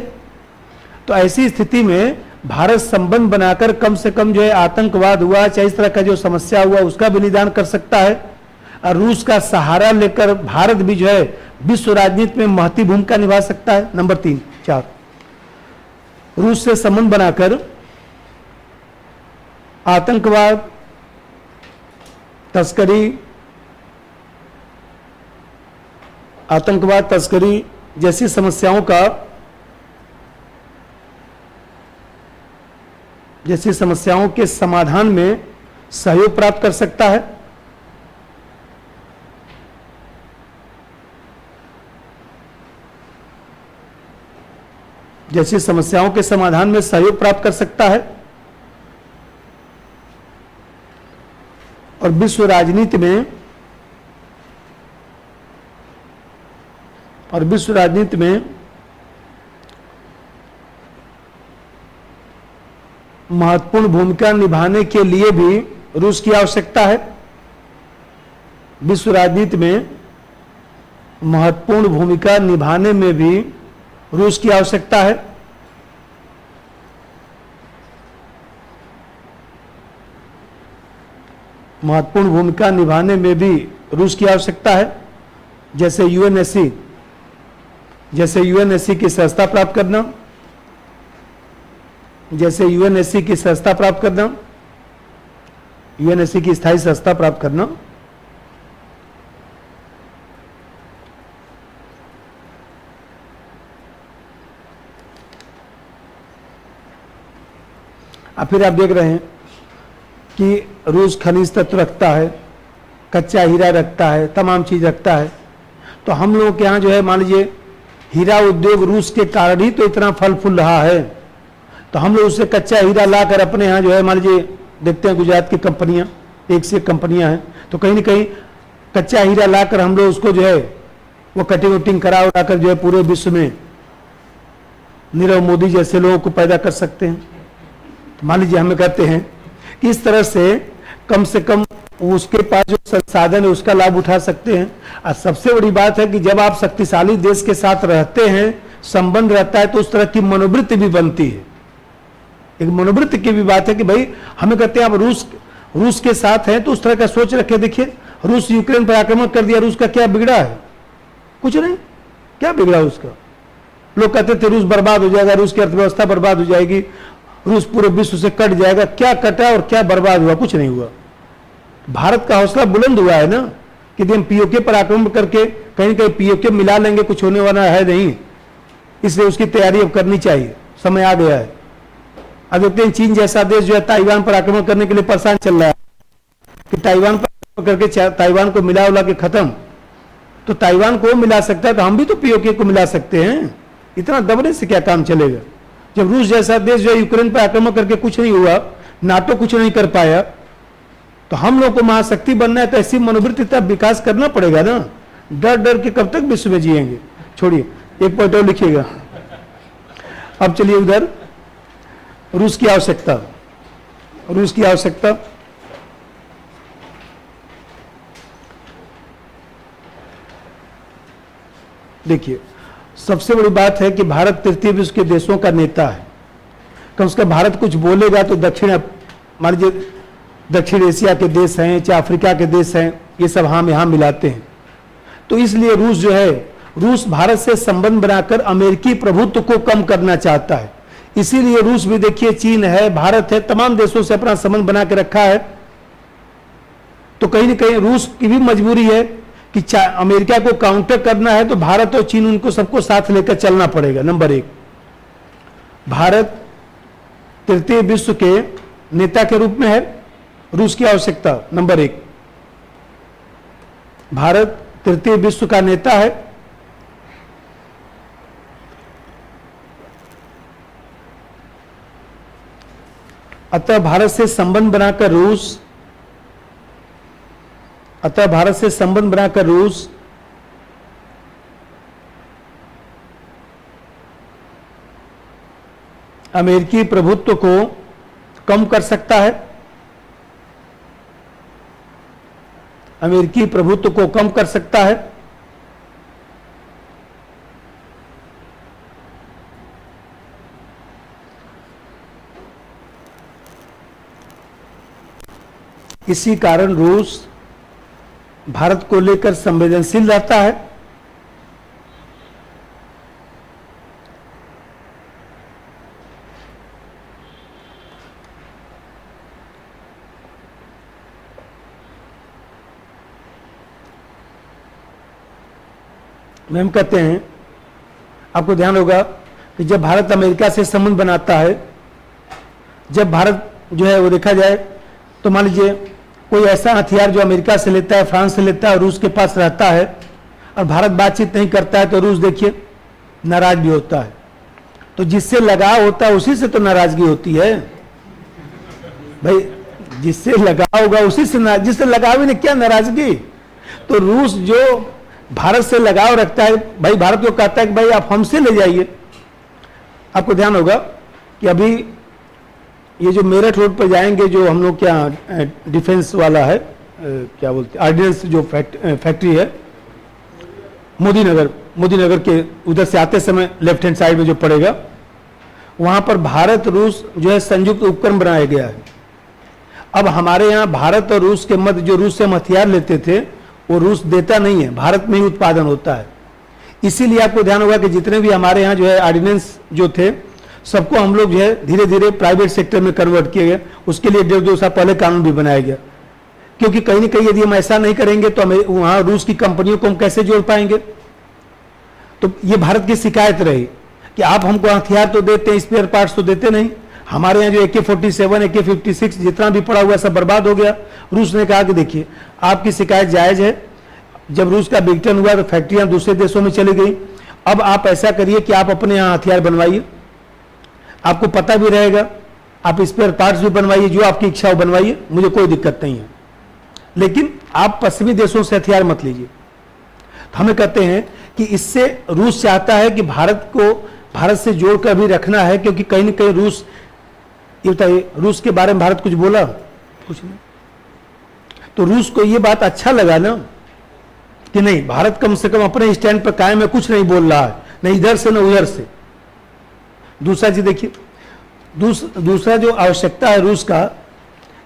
तो ऐसी स्थिति में भारत संबंध बनाकर कम से कम जो है आतंकवाद हुआ, चाहे इस तरह का जो समस्या हुआ, उसका भी निदान कर सकता है। और रूस का सहारा लेकर भारत भी जो है विश्व राजनीति में महती भूमिका निभा सकता है। नंबर 3-4, रूस से संबंध बनाकर आतंकवाद, तस्करी जैसी समस्याओं के समाधान में सहयोग प्राप्त कर सकता है। जैसी समस्याओं के समाधान में सहयोग प्राप्त कर सकता है और विश्व राजनीति में और विश्व राजनीति में महत्वपूर्ण भूमिका निभाने के लिए भी रूस की आवश्यकता है। विश्व राजनीति में महत्वपूर्ण भूमिका निभाने में भी रूस की आवश्यकता है। महत्वपूर्ण भूमिका निभाने में भी रूस की आवश्यकता है। जैसे यूएनएससी की सदस्यता प्राप्त करना, यूएनएससी की स्थायी सदस्यता प्राप्त करना, अब फिर आप देख रहे हैं कि रूस खनिज तत्व रखता है, कच्चा हीरा रखता है, तमाम चीज रखता है। तो हम लोग के यहाँ जो है मान लीजिए हीरा उद्योग रूस के कारण ही तो इतना फल फूल रहा है। तो हम लोग उससे कच्चा हीरा लाकर अपने यहाँ जो है मान लीजिए देखते हैं गुजरात की कंपनियां, एक से एक कंपनियां हैं, तो कहीं ना कहीं कच्चा हीरा लाकर हम लोग उसको जो है वो कटिंग वटिंग करा उड़ाकर जो है पूरे विश्व में नीरव मोदी जैसे लोगों को पैदा कर सकते हैं। तो मान लीजिए हमें कहते हैं कि इस तरह से कम उसके पास जो संसाधन है उसका लाभ उठा सकते हैं। और सबसे बड़ी बात है कि जब आप शक्तिशाली देश के साथ रहते हैं, संबंध रहता है, तो उस तरह की मनोवृत्ति भी बनती है। एक मनोवृत्ति की भी बात है कि भाई हमें कहते हैं आप रूस के साथ हैं तो उस तरह का सोच रखे। देखिए रूस यूक्रेन पर आक्रमण कर दिया, रूस का क्या बिगड़ा है? कुछ नहीं, क्या बिगड़ा उसका? लोग कहते थे रूस बर्बाद हो जाएगा, रूस की अर्थव्यवस्था बर्बाद हो जाएगी, रूस पूरे विश्व से कट जाएगा। क्या कटा और क्या बर्बाद हुआ? कुछ नहीं हुआ। भारत का हौसला बुलंद हुआ है ना कि हम पीओके पर आक्रमण करके कहीं कहीं पीओके मिला लेंगे, कुछ होने वाला है नहीं, इसलिए उसकी तैयारी अब करनी चाहिए, समय आ गया है। अब देखते हैं चीन जैसा देश जो है ताइवान पर आक्रमण करने के लिए परेशान चल रहा है कि ताइवान पर आक्रमण करके ताइवान को मिला उला के खत्म। तो ताइवान को मिला सकता है तो हम भी तो पीओके को मिला सकते हैं। इतना दबने से क्या काम चलेगा? जब रूस जैसा देश जो है यूक्रेन पर आक्रमण करके कुछ नहीं हुआ, नाटो कुछ नहीं कर पाया, तो हम लोग को महाशक्ति बनना है तो ऐसी मनोवृत्ति तब विकास करना पड़ेगा ना। डर डर के कब तक विश्व में जिएंगे? छोड़िए, एक पॉइंट और लिखिएगा। अब चलिए उधर रूस की आवश्यकता, देखिए सबसे बड़ी बात है कि भारत तृतीय विश्व के देशों का नेता है। कम से कम भारत कुछ बोलेगा तो मान लीजिए दक्षिण एशिया के देश हैं, चाहे अफ्रीका के देश हैं, ये सब हम यहाँ मिलाते हैं। तो इसलिए रूस जो है, रूस भारत से संबंध बनाकर अमेरिकी प्रभुत्व को कम करना चाहता है। इसीलिए रूस भी देखिए, चीन है, भारत है, तमाम देशों से अपना संबंध बना के रखा है। तो कहीं ना कहीं रूस की भी मजबूरी है कि अमेरिका को काउंटर करना है तो भारत और चीन उनको सबको साथ लेकर चलना पड़ेगा। नंबर एक, भारत तृतीय विश्व के नेता के रूप में है, रूस की आवश्यकता। नंबर एक, भारत तृतीय विश्व का नेता है, अतः भारत से संबंध बनाकर रूस अमेरिकी प्रभुत्व को कम कर सकता है, अमेरिकी प्रभुत्व को कम कर सकता है। इसी कारण रूस भारत को लेकर संवेदनशील रहता है। हम कहते हैं, आपको ध्यान होगा कि जब भारत अमेरिका से संबंध बनाता है, जब भारत जो है वो देखा जाए तो मान लीजिए कोई ऐसा हथियार जो अमेरिका से लेता है, फ्रांस से लेता है और रूस के पास रहता है और भारत बातचीत नहीं करता है, तो रूस देखिए नाराज भी होता है। तो जिससे लगाव होता है उसी से तो नाराजगी होती है भाई, जिससे लगाव होगा उसी से जिससे लगाव ही नहीं, क्या नाराजगी? तो रूस जो भारत से लगाव रखता है, भाई भारत को कहता है कि भाई आप हमसे ले जाइए। आपको ध्यान होगा कि अभी ये जो मेरठ रोड पर जाएंगे, जो हम लोग क्या डिफेंस वाला है, क्या बोलते हैं, ऑर्डिनेंस जो फैक्ट्री है, मोदी नगर के उधर से आते समय लेफ्ट हैंड साइड में जो पड़ेगा, वहां पर भारत रूस जो है संयुक्त उपक्रम बनाया गया है। अब हमारे यहाँ भारत और रूस के मध्य, जो रूस से हम हथियार लेते थे वो रूस देता नहीं है, भारत में ही उत्पादन होता है। इसीलिए आपको ध्यान होगा कि जितने भी हमारे यहाँ जो है ऑर्डिनेंस जो थे, सबको हम लोग जो है धीरे धीरे प्राइवेट सेक्टर में कन्वर्ट किए गए। उसके लिए 1.5-2 साल पहले कानून भी बनाया गया, क्योंकि कहीं ना कहीं यदि हम ऐसा नहीं करेंगे तो हमें वहां रूस की कंपनियों को हम कैसे जोड़ पाएंगे। तो ये भारत की शिकायत रही कि आप हमको हथियार तो देते हैं, स्पेयर पार्ट्स तो देते नहीं। हमारे यहाँ जो AK-47, AK-56 जितना भी पड़ा हुआ सब बर्बाद हो गया। रूस ने कहा कि देखिए आपकी शिकायत जायज है, जब रूस का विघटन हुआ तो फैक्ट्रियां दूसरे देशों में चली गई। अब आप ऐसा करिए कि आप अपने यहाँ हथियार बनवाइए, आपको पता भी रहेगा, आप स्पेयर पार्ट्स भी बनवाइए, जो आपकी इच्छा हो बनवाइए, मुझे कोई दिक्कत नहीं है, लेकिन आप पश्चिमी देशों से हथियार मत लीजिए। तो हमें कहते हैं कि इससे रूस चाहता है कि भारत को भारत से जोड़कर भी रखना है, क्योंकि कहीं ना कहीं रूस, ये बताइए रूस के बारे में भारत कुछ बोला? कुछ नहीं। तो रूस को ये बात अच्छा लगा ना कि नहीं, भारत कम से कम अपने स्टैंड पर कायम है, कुछ नहीं बोल रहा है, नहीं इधर से न उधर से। दूसरा चीज देखिए, दूसरा जो आवश्यकता है रूस का,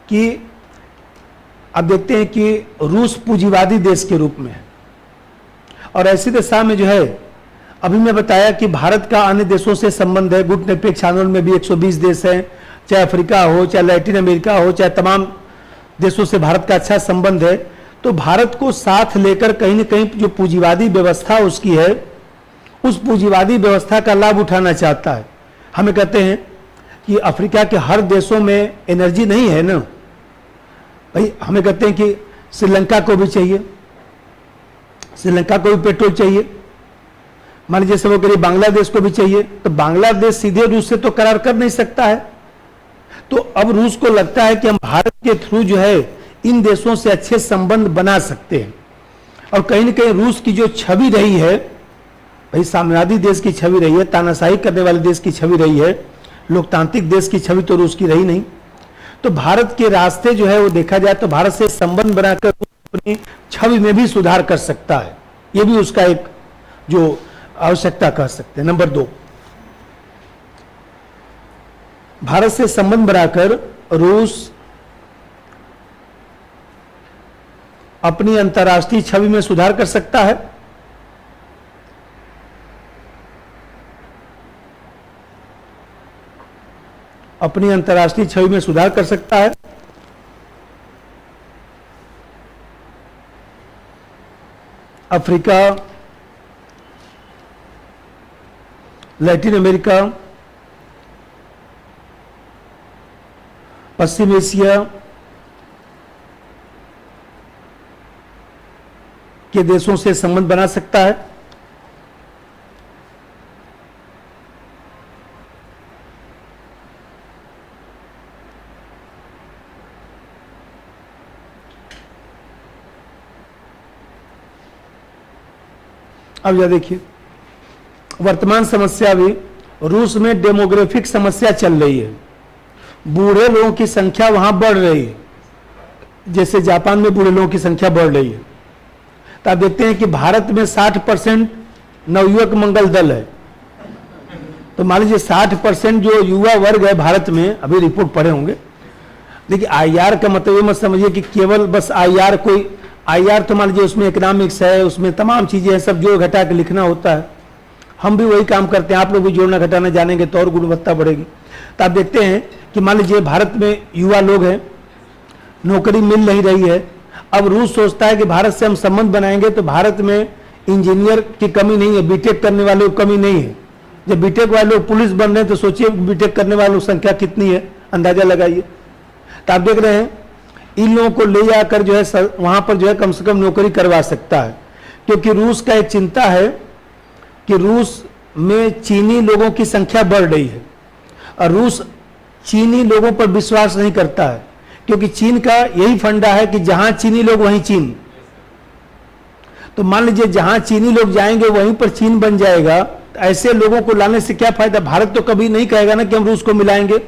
कि आप देखते हैं कि रूस पूंजीवादी देश के रूप में है, और ऐसी दशा में जो है, अभी मैं बताया कि भारत का अन्य देशों से संबंध है, गुट निरपेक्ष आंदोलन में भी 120 देश हैं, चाहे अफ्रीका हो, चाहे लैटिन अमेरिका हो, चाहे तमाम देशों से भारत का अच्छा संबंध है। तो भारत को साथ लेकर कहीं न कहीं जो पूंजीवादी व्यवस्था उसकी है, उस पूंजीवादी व्यवस्था का लाभ उठाना चाहता है। हमें कहते हैं कि अफ्रीका के हर देशों में एनर्जी नहीं है ना भाई, हमें कहते हैं कि श्रीलंका को भी चाहिए, श्रीलंका को भी पेट्रोल चाहिए, मान लीजिए सब करिए बांग्लादेश को भी चाहिए। तो बांग्लादेश सीधे रूस से तो करार कर नहीं सकता है, तो अब रूस को लगता है कि हम भारत के थ्रू जो है इन देशों से अच्छे संबंध बना सकते हैं। और कहीं ना कहीं रूस की जो छवि रही है, भाई साम्राज्यवादी देश की छवि रही है, तानाशाही करने वाले देश की छवि रही है, लोकतांत्रिक देश की छवि तो रूस की रही नहीं। तो भारत के रास्ते जो है वो देखा जाए तो भारत से संबंध बनाकर अपनी छवि में भी सुधार कर सकता है। ये भी उसका एक जो आवश्यकता कह सकते हैं। नंबर 2, भारत से संबंध बनाकर रूस अपनी अंतर्राष्ट्रीय छवि में सुधार कर सकता है। अपनी अंतर्राष्ट्रीय छवि में सुधार कर सकता है। अफ्रीका, लैटिन अमेरिका, पश्चिम एशिया के देशों से संबंध बना सकता है। अब यह देखिए, वर्तमान समस्या भी रूस में डेमोग्राफिक समस्या चल रही है, बूढ़े लोगों की संख्या वहां बढ़ रही है, जैसे जापान में बूढ़े लोगों की संख्या बढ़ रही है। तो आप देखते हैं कि भारत में 60% नवयुवक मंगल दल है। तो मान लीजिए 60% जो युवा वर्ग है भारत में, अभी रिपोर्ट पढ़े होंगे। देखिए IR का मतलब ये मत समझिए कि केवल बस IR कोई IR, तो मान लीजिए उसमें इकोनॉमिक्स है, उसमें तमाम चीजें हैं, सब जोड़ घटा के लिखना होता है। हम भी वही काम करते हैं, आप लोग भी जोड़ना घटाना जानेंगे तो और गुणवत्ता बढ़ेगी। तो आप देखते हैं कि मान लीजिए भारत में युवा लोग हैं, नौकरी मिल नहीं रही है। अब रूस सोचता है कि भारत से हम संबंध बनाएंगे तो भारत में इंजीनियर की कमी नहीं है, बीटेक करने वालों की कमी नहीं है। जब बीटेक वाले लोग पुलिस बन रहे हैं तो सोचिए बीटेक करने वालों की संख्या कितनी है, अंदाजा लगाइए। तो आप देख रहे हैं इन लोगों को ले जाकर जो है वहां पर जो है कम से कम नौकरी करवा सकता है, क्योंकि रूस का एक चिंता है कि रूस में चीनी लोगों की संख्या बढ़ रही है और रूस चीनी लोगों पर विश्वास नहीं करता है, क्योंकि चीन का यही फंडा है कि जहां चीनी लोग वहीं चीन। तो मान लीजिए जहां चीनी लोग जाएंगे वहीं पर चीन बन जाएगा। तो ऐसे लोगों को लाने से क्या फायदा? भारत तो कभी नहीं कहेगा ना कि हम रूस को मिलाएंगे।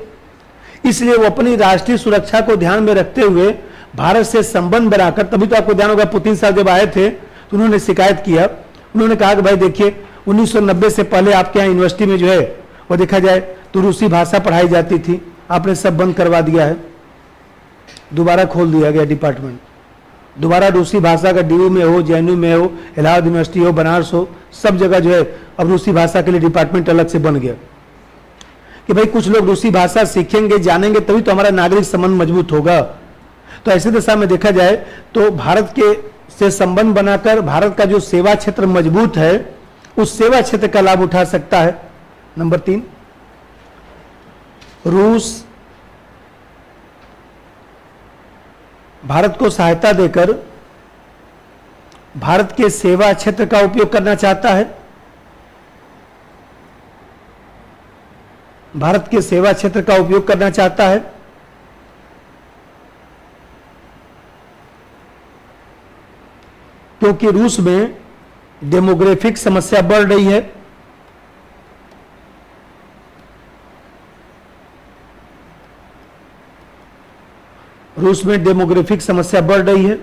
इसलिए वो अपनी राष्ट्रीय सुरक्षा को ध्यान में रखते हुए भारत से संबंध बनाकर, तभी तो आपको ध्यान होगा पुतिन साहब जब आए थे तो उन्होंने शिकायत किया। उन्होंने कहा कि भाई देखिए 1990 से पहले आपके यहाँ यूनिवर्सिटी में जो है वो देखा जाए तो रूसी भाषा पढ़ाई जाती थी, आपने सब बंद करवा दिया है, दोबारा खोल दिया गया डिपार्टमेंट। दोबारा रूसी भाषा का डीयू में हो, जेएनयू में हो, इलाहाबाद यूनिवर्सिटी हो, बनारस हो, सब जगह जो है अब रूसी भाषा के लिए डिपार्टमेंट अलग से बन गया कि भाई कुछ लोग रूसी भाषा सीखेंगे, जानेंगे, तभी तो हमारा नागरिक संबंध मजबूत होगा। तो ऐसी दशा में देखा जाए तो भारत के से संबंध बनाकर भारत का जो सेवा क्षेत्र मजबूत है उस सेवा क्षेत्र का लाभ उठा सकता है। नंबर 3, रूस भारत को सहायता देकर भारत के सेवा क्षेत्र का उपयोग करना चाहता है। भारत के सेवा क्षेत्र का उपयोग करना चाहता है। क्योंकि रूस में डेमोग्राफिक समस्या बढ़ रही है। रूस में डेमोग्राफिक समस्या बढ़ रही है।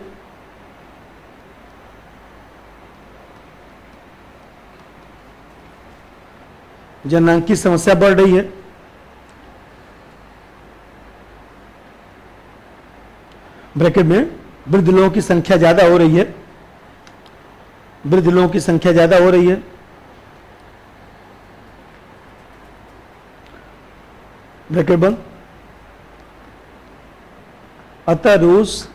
जनसांख्यिक समस्या बढ़ रही है। ब्रैकेट में वृद्ध लोगों की संख्या ज्यादा हो रही है। वृद्ध लोगों की संख्या ज्यादा हो रही है। ब्रैकेट बंद। अतः रूस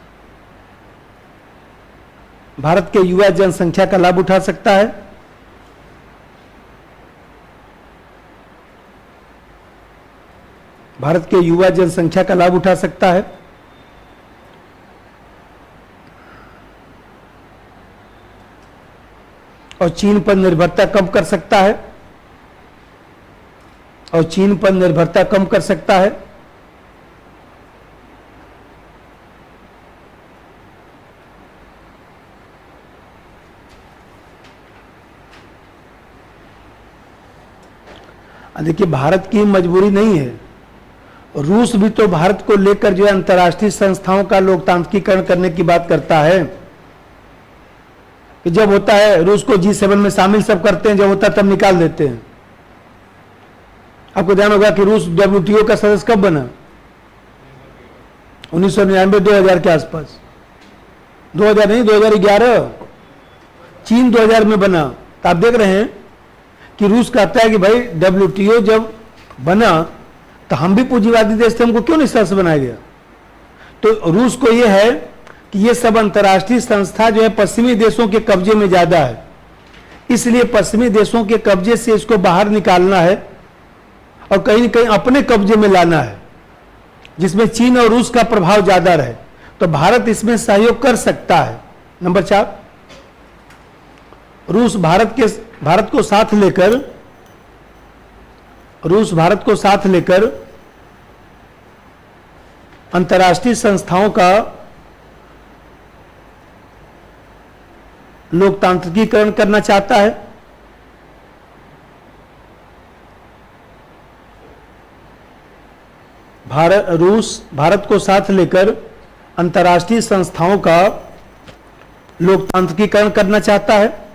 भारत के युवा जनसंख्या का लाभ उठा सकता है। भारत के युवा जनसंख्या का लाभ उठा सकता है। और चीन पर निर्भरता कम कर सकता है। और चीन पर निर्भरता कम कर सकता है। देखिए भारत की मजबूरी नहीं है, रूस भी तो भारत को लेकर जो है अंतर्राष्ट्रीय संस्थाओं का लोकतांत्रिकीकरण करने की बात करता है कि जब होता है रूस को G7 में शामिल सब करते हैं, जब होता है तब निकाल देते हैं। आपको ध्यान होगा कि रूस WTO का सदस्य कब बना? 1999-2000 के आसपास। 2000 नहीं, 2011। चीन 2000 में बना। तो आप देख रहे हैं कि रूस कहता है कि भाई WTO जब बना तो हम भी पूंजीवादी देश थे, हमको क्यों नहीं सदस्य बनाया गया? तो रूस को यह है कि ये सब अंतर्राष्ट्रीय संस्था जो है पश्चिमी देशों के कब्जे में ज्यादा है, इसलिए पश्चिमी देशों के कब्जे से इसको बाहर निकालना है और कहीं न कहीं अपने कब्जे में लाना है, जिसमें चीन और रूस का प्रभाव ज्यादा रहे। तो भारत इसमें सहयोग कर सकता है। नंबर 4, रूस भारत को साथ लेकर अंतर्राष्ट्रीय संस्थाओं का लोकतांत्रिकीकरण करना चाहता है। रूस भारत को साथ लेकर अंतर्राष्ट्रीय संस्थाओं का लोकतांत्रिकीकरण करना चाहता है।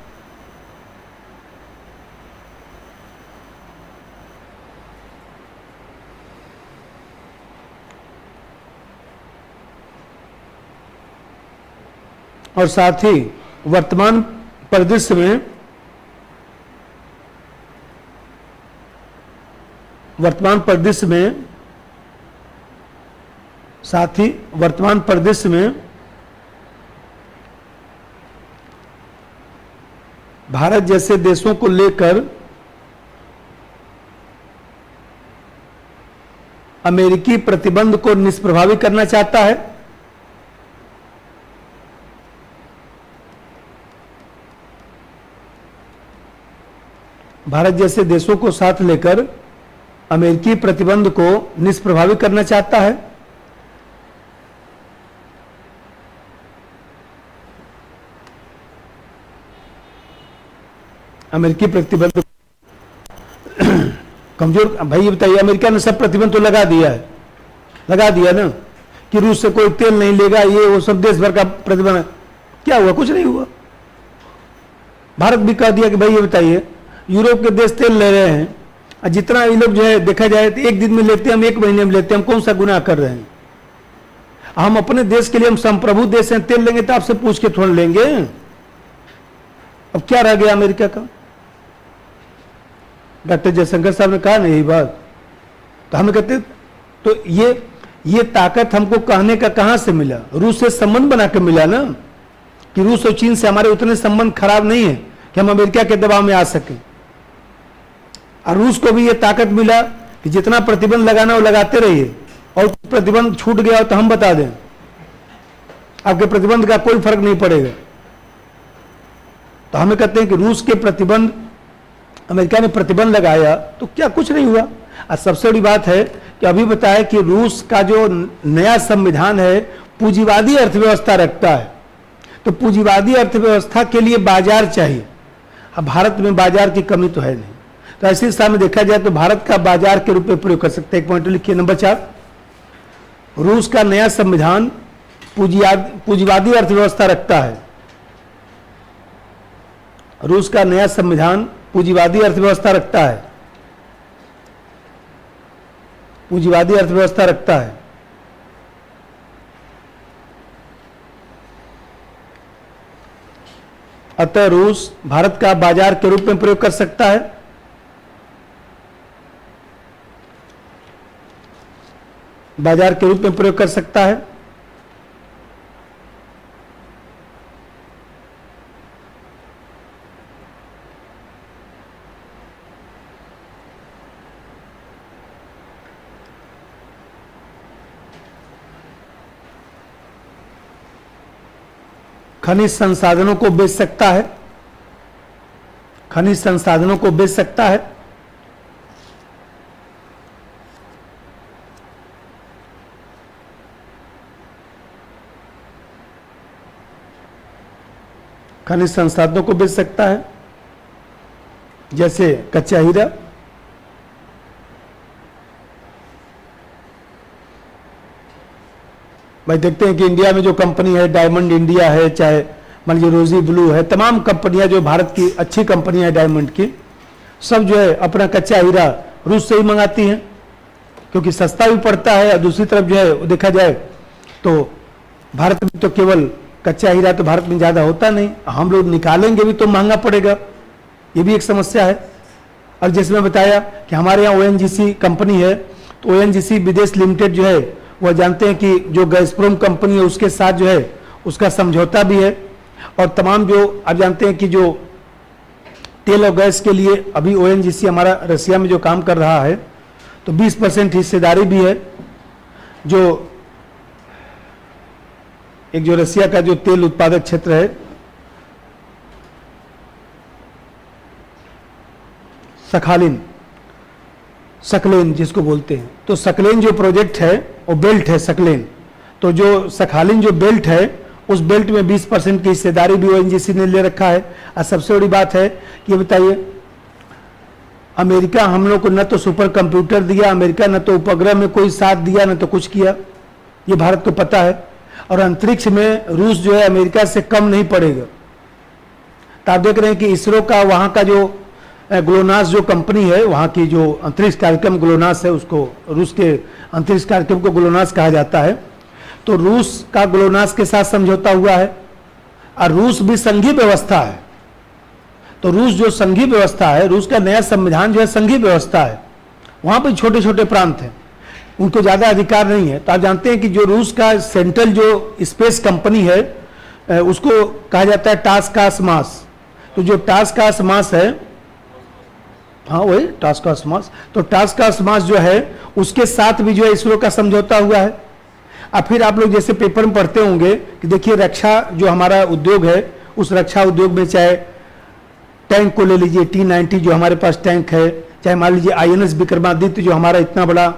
और साथ ही वर्तमान परिदृश्य में भारत जैसे देशों को लेकर अमेरिकी प्रतिबंध को निष्प्रभावी करना चाहता है। भारत जैसे देशों को साथ लेकर अमेरिकी प्रतिबंध को निष्प्रभावी करना चाहता है। अमेरिकी प्रतिबंध कमजोर। भाई ये बताइए, अमेरिका ने सब प्रतिबंध तो लगा दिया है, लगा दिया ना, कि रूस से कोई तेल नहीं लेगा, ये वो सब देश भर का प्रतिबंध। क्या हुआ? कुछ नहीं हुआ। भारत भी कह दिया कि भाई ये बताइए, यूरोप के देश तेल ले रहे हैं, और जितना ये लोग जो है देखा जाए तो एक दिन में लेते हैं, हम एक महीने में लेते हैं, हम कौन सा गुनाह कर रहे हैं? हम अपने देश के लिए, हम संप्रभु देश हैं, तेल लेंगे तो आपसे पूछ के थोड़ा लेंगे। अब क्या रह गया अमेरिका का? डॉक्टर जयशंकर साहब ने कहा ना यही बात, तो हमें कहते तो ये ताकत हमको कहने का कहां से मिला? रूस से संबंध बना के मिला ना, कि रूस और चीन से हमारे उतने संबंध खराब नहीं है कि हम अमेरिका के दबाव में आ सकें। और रूस को भी ये ताकत मिला कि जितना प्रतिबंध लगाना वो लगाते रहिए, और प्रतिबंध छूट गया हो तो हम बता दें, आपके प्रतिबंध का कोई फर्क नहीं पड़ेगा। तो हमें कहते हैं कि रूस के प्रतिबंध, अमेरिका ने प्रतिबंध लगाया तो क्या कुछ नहीं हुआ। और सबसे बड़ी बात है कि अभी बताया कि रूस का जो नया संविधान है पूंजीवादी अर्थव्यवस्था रखता है, तो पूंजीवादी अर्थव्यवस्था के लिए बाजार चाहिए। अब भारत में बाजार की कमी तो है नहीं, तो ऐसी दिशा में देखा जाए तो भारत का बाजार के रूप में प्रयोग कर सकते हैं। एक पॉइंट लिखिए, नंबर 4, रूस का नया संविधान पूंजीवादी अर्थव्यवस्था रखता है। रूस का नया संविधान पूंजीवादी अर्थव्यवस्था रखता है, पूंजीवादी अर्थव्यवस्था रखता है। अतः रूस भारत का बाजार के रूप में प्रयोग कर सकता है। बाजार के रूप में प्रयोग कर सकता है। खनिज संसाधनों को बेच सकता है, खनिज संसाधनों को बेच सकता है। खनिज संसाधनों को बेच सकता है, जैसे कच्चा हीरा, भाई देखते हैं कि इंडिया में जो कंपनी है, डायमंड इंडिया है, चाहे मान लीजिए रोजी ब्लू है, तमाम कंपनियां जो भारत की अच्छी कंपनियां हैं डायमंड की, सब जो है अपना कच्चा हीरा रूस से ही मंगाती हैं, क्योंकि सस्ता भी पड़ता है। और दूसरी तरफ जो है देखा जाए तो भारत में तो केवल कच्चा हीरा तो भारत में ज़्यादा होता नहीं, हम लोग निकालेंगे भी तो महंगा पड़ेगा, ये भी एक समस्या है। और जैसे मैं बताया कि हमारे यहाँ ONGC कंपनी है, तो ONGC विदेश लिमिटेड जो है वह जानते हैं कि जो गैसप्रोम कंपनी है उसके साथ जो है उसका समझौता भी है। और तमाम जो आप जानते हैं कि जो तेल और गैस के लिए अभी ONGC हमारा रसिया में जो काम कर रहा है, तो 20% हिस्सेदारी भी है। जो एक जो रसिया का जो तेल उत्पादक क्षेत्र है, सकलेन जिसको बोलते हैं, तो सकलेन जो प्रोजेक्ट है वो बेल्ट है सकलेन, तो जो सखालिन जो बेल्ट है उस बेल्ट में 20% की हिस्सेदारी भी ONGC ने ले रखा है। और सबसे बड़ी बात है कि ये बताइए, अमेरिका हम लोग को न तो सुपर कंप्यूटर दिया, अमेरिका न तो उपग्रह में कोई साथ दिया, न तो कुछ किया, ये भारत को पता है। और अंतरिक्ष में रूस जो है अमेरिका से कम नहीं पड़ेगा। तो आप देख रहे हैं कि इसरो का वहाँ का जो ग्लोनास जो कंपनी है, वहाँ की जो अंतरिक्ष कार्यक्रम ग्लोनास है, उसको रूस के अंतरिक्ष कार्यक्रम को ग्लोनास कहा जाता है। तो रूस का ग्लोनास के साथ समझौता हुआ है, और रूस भी संघीय व्यवस्था है। तो रूस जो संघीय व्यवस्था है, रूस का नया संविधान जो है संघीय व्यवस्था है, वहाँ पर छोटे छोटे प्रांत हैं, उनको ज़्यादा अधिकार नहीं है। तो आप जानते हैं कि जो रूस का सेंट्रल जो स्पेस कंपनी है, उसको कहा जाता है टास्कास मास। तो जो टास्कास मास है, हाँ वही टास्कास मास, तो टास्कास मास जो है उसके साथ भी जो है इसरो का समझौता हुआ है। अब फिर आप लोग जैसे पेपर में पढ़ते होंगे कि देखिए रक्षा जो हमारा उद्योग है, उस रक्षा उद्योग में चाहे टैंक को ले लीजिए, T-90 जो हमारे पास टैंक है, चाहे मान लीजिए INS विक्रमादित्य जो हमारा इतना बड़ा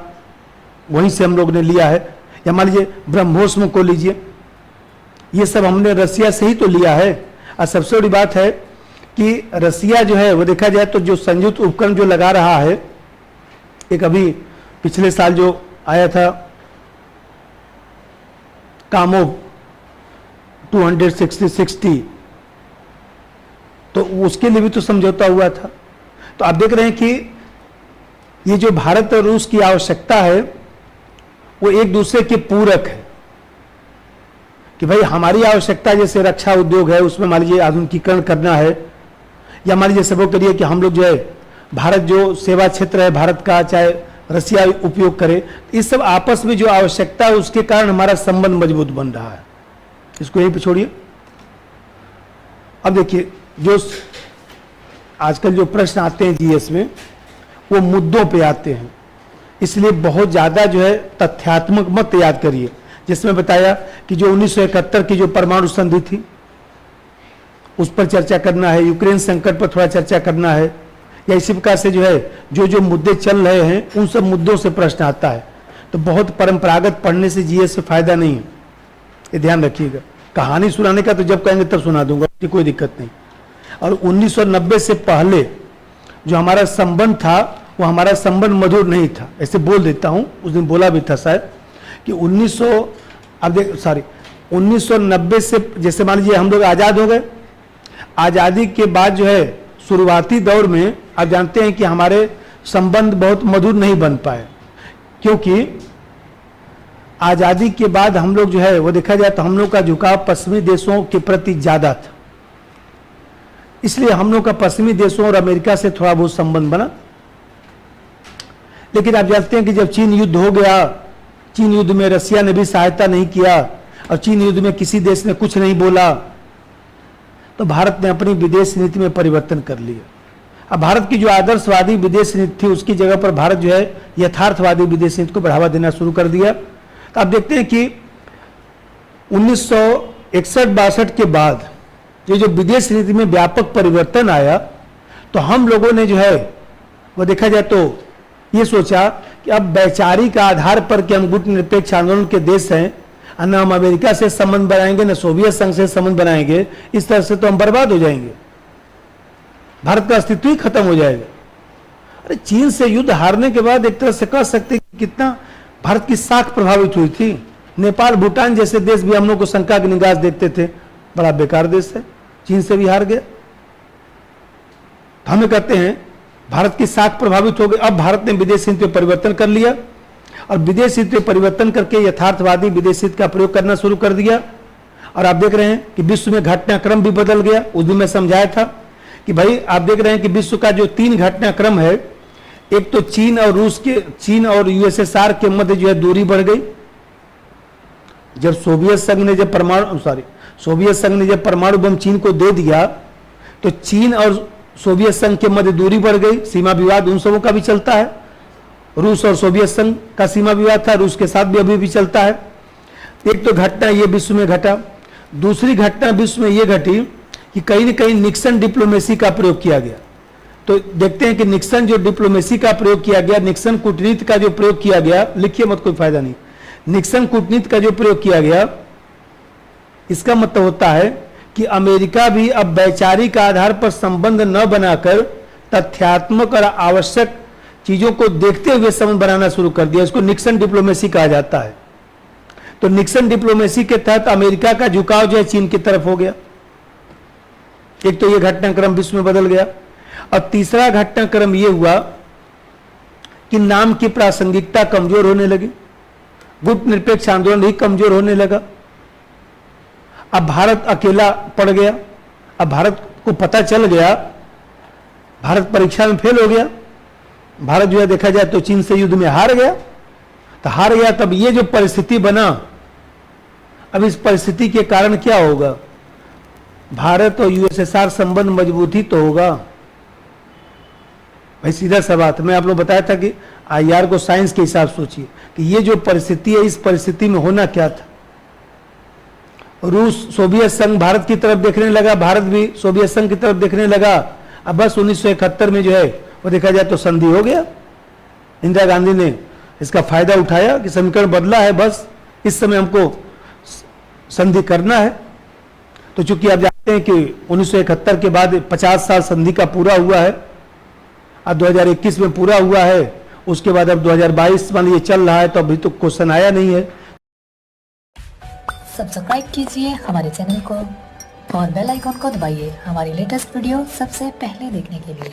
वहीं से हम लोग ने लिया है, या मान लीजिए ब्रह्मोस को लीजिए, ये सब हमने रसिया से ही तो लिया है। और सबसे बड़ी बात है कि रसिया जो है वो देखा जाए तो जो संयुक्त उपकरण जो लगा रहा है, एक अभी पिछले साल जो आया था कामोव 260, तो उसके लिए भी तो समझौता हुआ था। तो आप देख रहे हैं कि ये जो भारत और रूस की आवश्यकता है वो एक दूसरे के पूरक है, कि भाई हमारी आवश्यकता जैसे रक्षा उद्योग है उसमें मान लीजिए आधुनिकीकरण करना है, या मान लीजिए सबों के लिए कि हम लोग जो है भारत जो सेवा क्षेत्र है भारत का, चाहे रसिया उपयोग करे, इस सब आपस में जो आवश्यकता है उसके कारण हमारा संबंध मजबूत बन रहा है। इसको यहीं पे छोड़िए। अब देखिए जो आजकल जो प्रश्न आते हैं जीएस में वो मुद्दों पे आते हैं, इसलिए बहुत ज्यादा जो है तथ्यात्मक मत याद करिए। जिसमें बताया कि जो 1971 की जो परमाणु संधि थी उस पर चर्चा करना है, यूक्रेन संकट पर थोड़ा चर्चा करना है, या इसी प्रकार से जो है जो मुद्दे चल रहे हैं उन सब मुद्दों से प्रश्न आता है। तो बहुत परंपरागत पढ़ने से जीएस से फायदा नहीं है, ये ध्यान रखिएगा। कहानी सुनाने का तो जब कहेंगे तब सुना दूंगा, कोई दिक्कत नहीं। और 1990 से पहले जो हमारा संबंध था वो हमारा संबंध मधुर नहीं था, ऐसे बोल देता हूं, उस दिन बोला भी था शायद कि 1990 से जैसे मान लीजिए हम लोग आज़ाद हो गए, आज़ादी के बाद जो है शुरुआती दौर में आप जानते हैं कि हमारे संबंध बहुत मधुर नहीं बन पाए, क्योंकि आज़ादी के बाद हम लोग जो है वो देखा जाए तो हम लोग का झुकाव पश्चिमी देशों के प्रति ज़्यादा था, इसलिए हम लोग का पश्चिमी देशों और अमेरिका से थोड़ा बहुत संबंध बना। लेकिन आप जानते हैं कि जब चीन युद्ध हो गया, चीन युद्ध में रसिया ने भी सहायता नहीं किया और चीन युद्ध में किसी देश ने कुछ नहीं बोला, तो भारत ने अपनी विदेश नीति में परिवर्तन कर लिया। अब भारत की जो आदर्शवादी विदेश नीति थी उसकी जगह पर भारत जो है यथार्थवादी विदेश नीति को बढ़ावा देना शुरू कर दिया। तो आप देखते हैं कि 1961-62 के बाद ये जो विदेश नीति में व्यापक परिवर्तन आया, तो हम लोगों ने जो है वो देखा जाए तो ये सोचा कि अब वैचारिक आधार पर कि हम गुटनिरपेक्ष आंदोलन के देश हैं, न हम अमेरिका से संबंध बनाएंगे न सोवियत संघ से संबंध बनाएंगे, इस तरह से तो हम बर्बाद हो जाएंगे, भारत का अस्तित्व ही खत्म हो जाएगा। अरे चीन से युद्ध हारने के बाद एक तरह से कह सकते कि कितना भारत की साख प्रभावित हुई थी। नेपाल भूटान जैसे देश भी हम लोग को शंका की निगाह देखते थे, बड़ा बेकार देश है, चीन से भी हार गया। हमें कहते हैं भारत की साख प्रभावित हो गई। अब भारत ने विदेश नीति में परिवर्तन कर लिया और विदेश नीति में परिवर्तन करके यथार्थवादी विदेश नीति का प्रयोग करना शुरू कर दिया। और आप देख रहे हैं कि विश्व में घटनाक्रम भी बदल गया। उस दिन मैं समझाया था कि भाई आप देख रहे हैं कि विश्व का जो 3 घटनाक्रम है, एक तो चीन और यूएसएसआर के मध्य जो है दूरी बढ़ गई। जब सोवियत संघ ने जब परमाणु बम चीन को दे दिया तो चीन और सोवियत संघ के मध्य दूरी बढ़ गई। सीमा विवाद उन सबों का भी चलता है, रूस और सोवियत संघ का सीमा विवाद था, रूस के साथ भी अभी भी चलता है। एक तो घटना ये विश्व में घटा। दूसरी घटना विश्व में ये घटी कि कहीं न कहीं निक्सन डिप्लोमेसी का प्रयोग किया गया। तो देखते हैं कि निक्सन जो डिप्लोमेसी का प्रयोग किया गया, निक्सन कूटनीति का जो प्रयोग किया गया, लिखिए मत, कोई फायदा नहीं, निक्सन कूटनीति का जो प्रयोग किया गया, इसका मतलब होता है कि अमेरिका भी अब वैचारिक आधार पर संबंध न बनाकर तथ्यात्मक और आवश्यक चीजों को देखते हुए संबंध बनाना शुरू कर दिया। इसको निक्सन डिप्लोमेसी कहा जाता है। तो निक्सन डिप्लोमेसी के तहत अमेरिका का झुकाव जो है चीन की तरफ हो गया। एक तो ये घटनाक्रम विश्व में बदल गया। और तीसरा घटनाक्रम ये हुआ कि नाम की प्रासंगिकता कमजोर होने लगी, गुटनिरपेक्ष आंदोलन ही कमजोर होने लगा। अब भारत अकेला पड़ गया। अब भारत को पता चल गया, भारत परीक्षा में फेल हो गया, भारत जो है देखा जाए तो चीन से युद्ध में हार गया। तो हार गया, तब ये जो परिस्थिति बना, अब इस परिस्थिति के कारण क्या होगा? भारत और यूएसएसआर संबंध मजबूत ही तो होगा। भाई सीधा सा बात, मैं आप लोग बताया था कि आईआर को साइंस के हिसाब सोचिए कि ये जो परिस्थिति है, इस परिस्थिति में होना क्या था। रूस सोवियत संघ भारत की तरफ देखने लगा, भारत भी सोवियत संघ की तरफ देखने लगा। अब बस 1971 में जो है वो देखा जाए तो संधि हो गया। इंदिरा गांधी ने इसका फायदा उठाया कि समीकरण बदला है, बस इस समय हमको संधि करना है। तो चूंकि आप जानते हैं हैं कि 1971 के बाद 50 साल संधि का पूरा हुआ है, अब 2021 में पूरा हुआ है, उसके बाद अब 2022 मान लीजिए चल रहा है, तो अभी तो क्वेश्चन आया नहीं है। सब्सक्राइब कीजिए हमारे चैनल को और बेल आइकॉन को दबाइए हमारी लेटेस्ट वीडियो सबसे पहले देखने के लिए।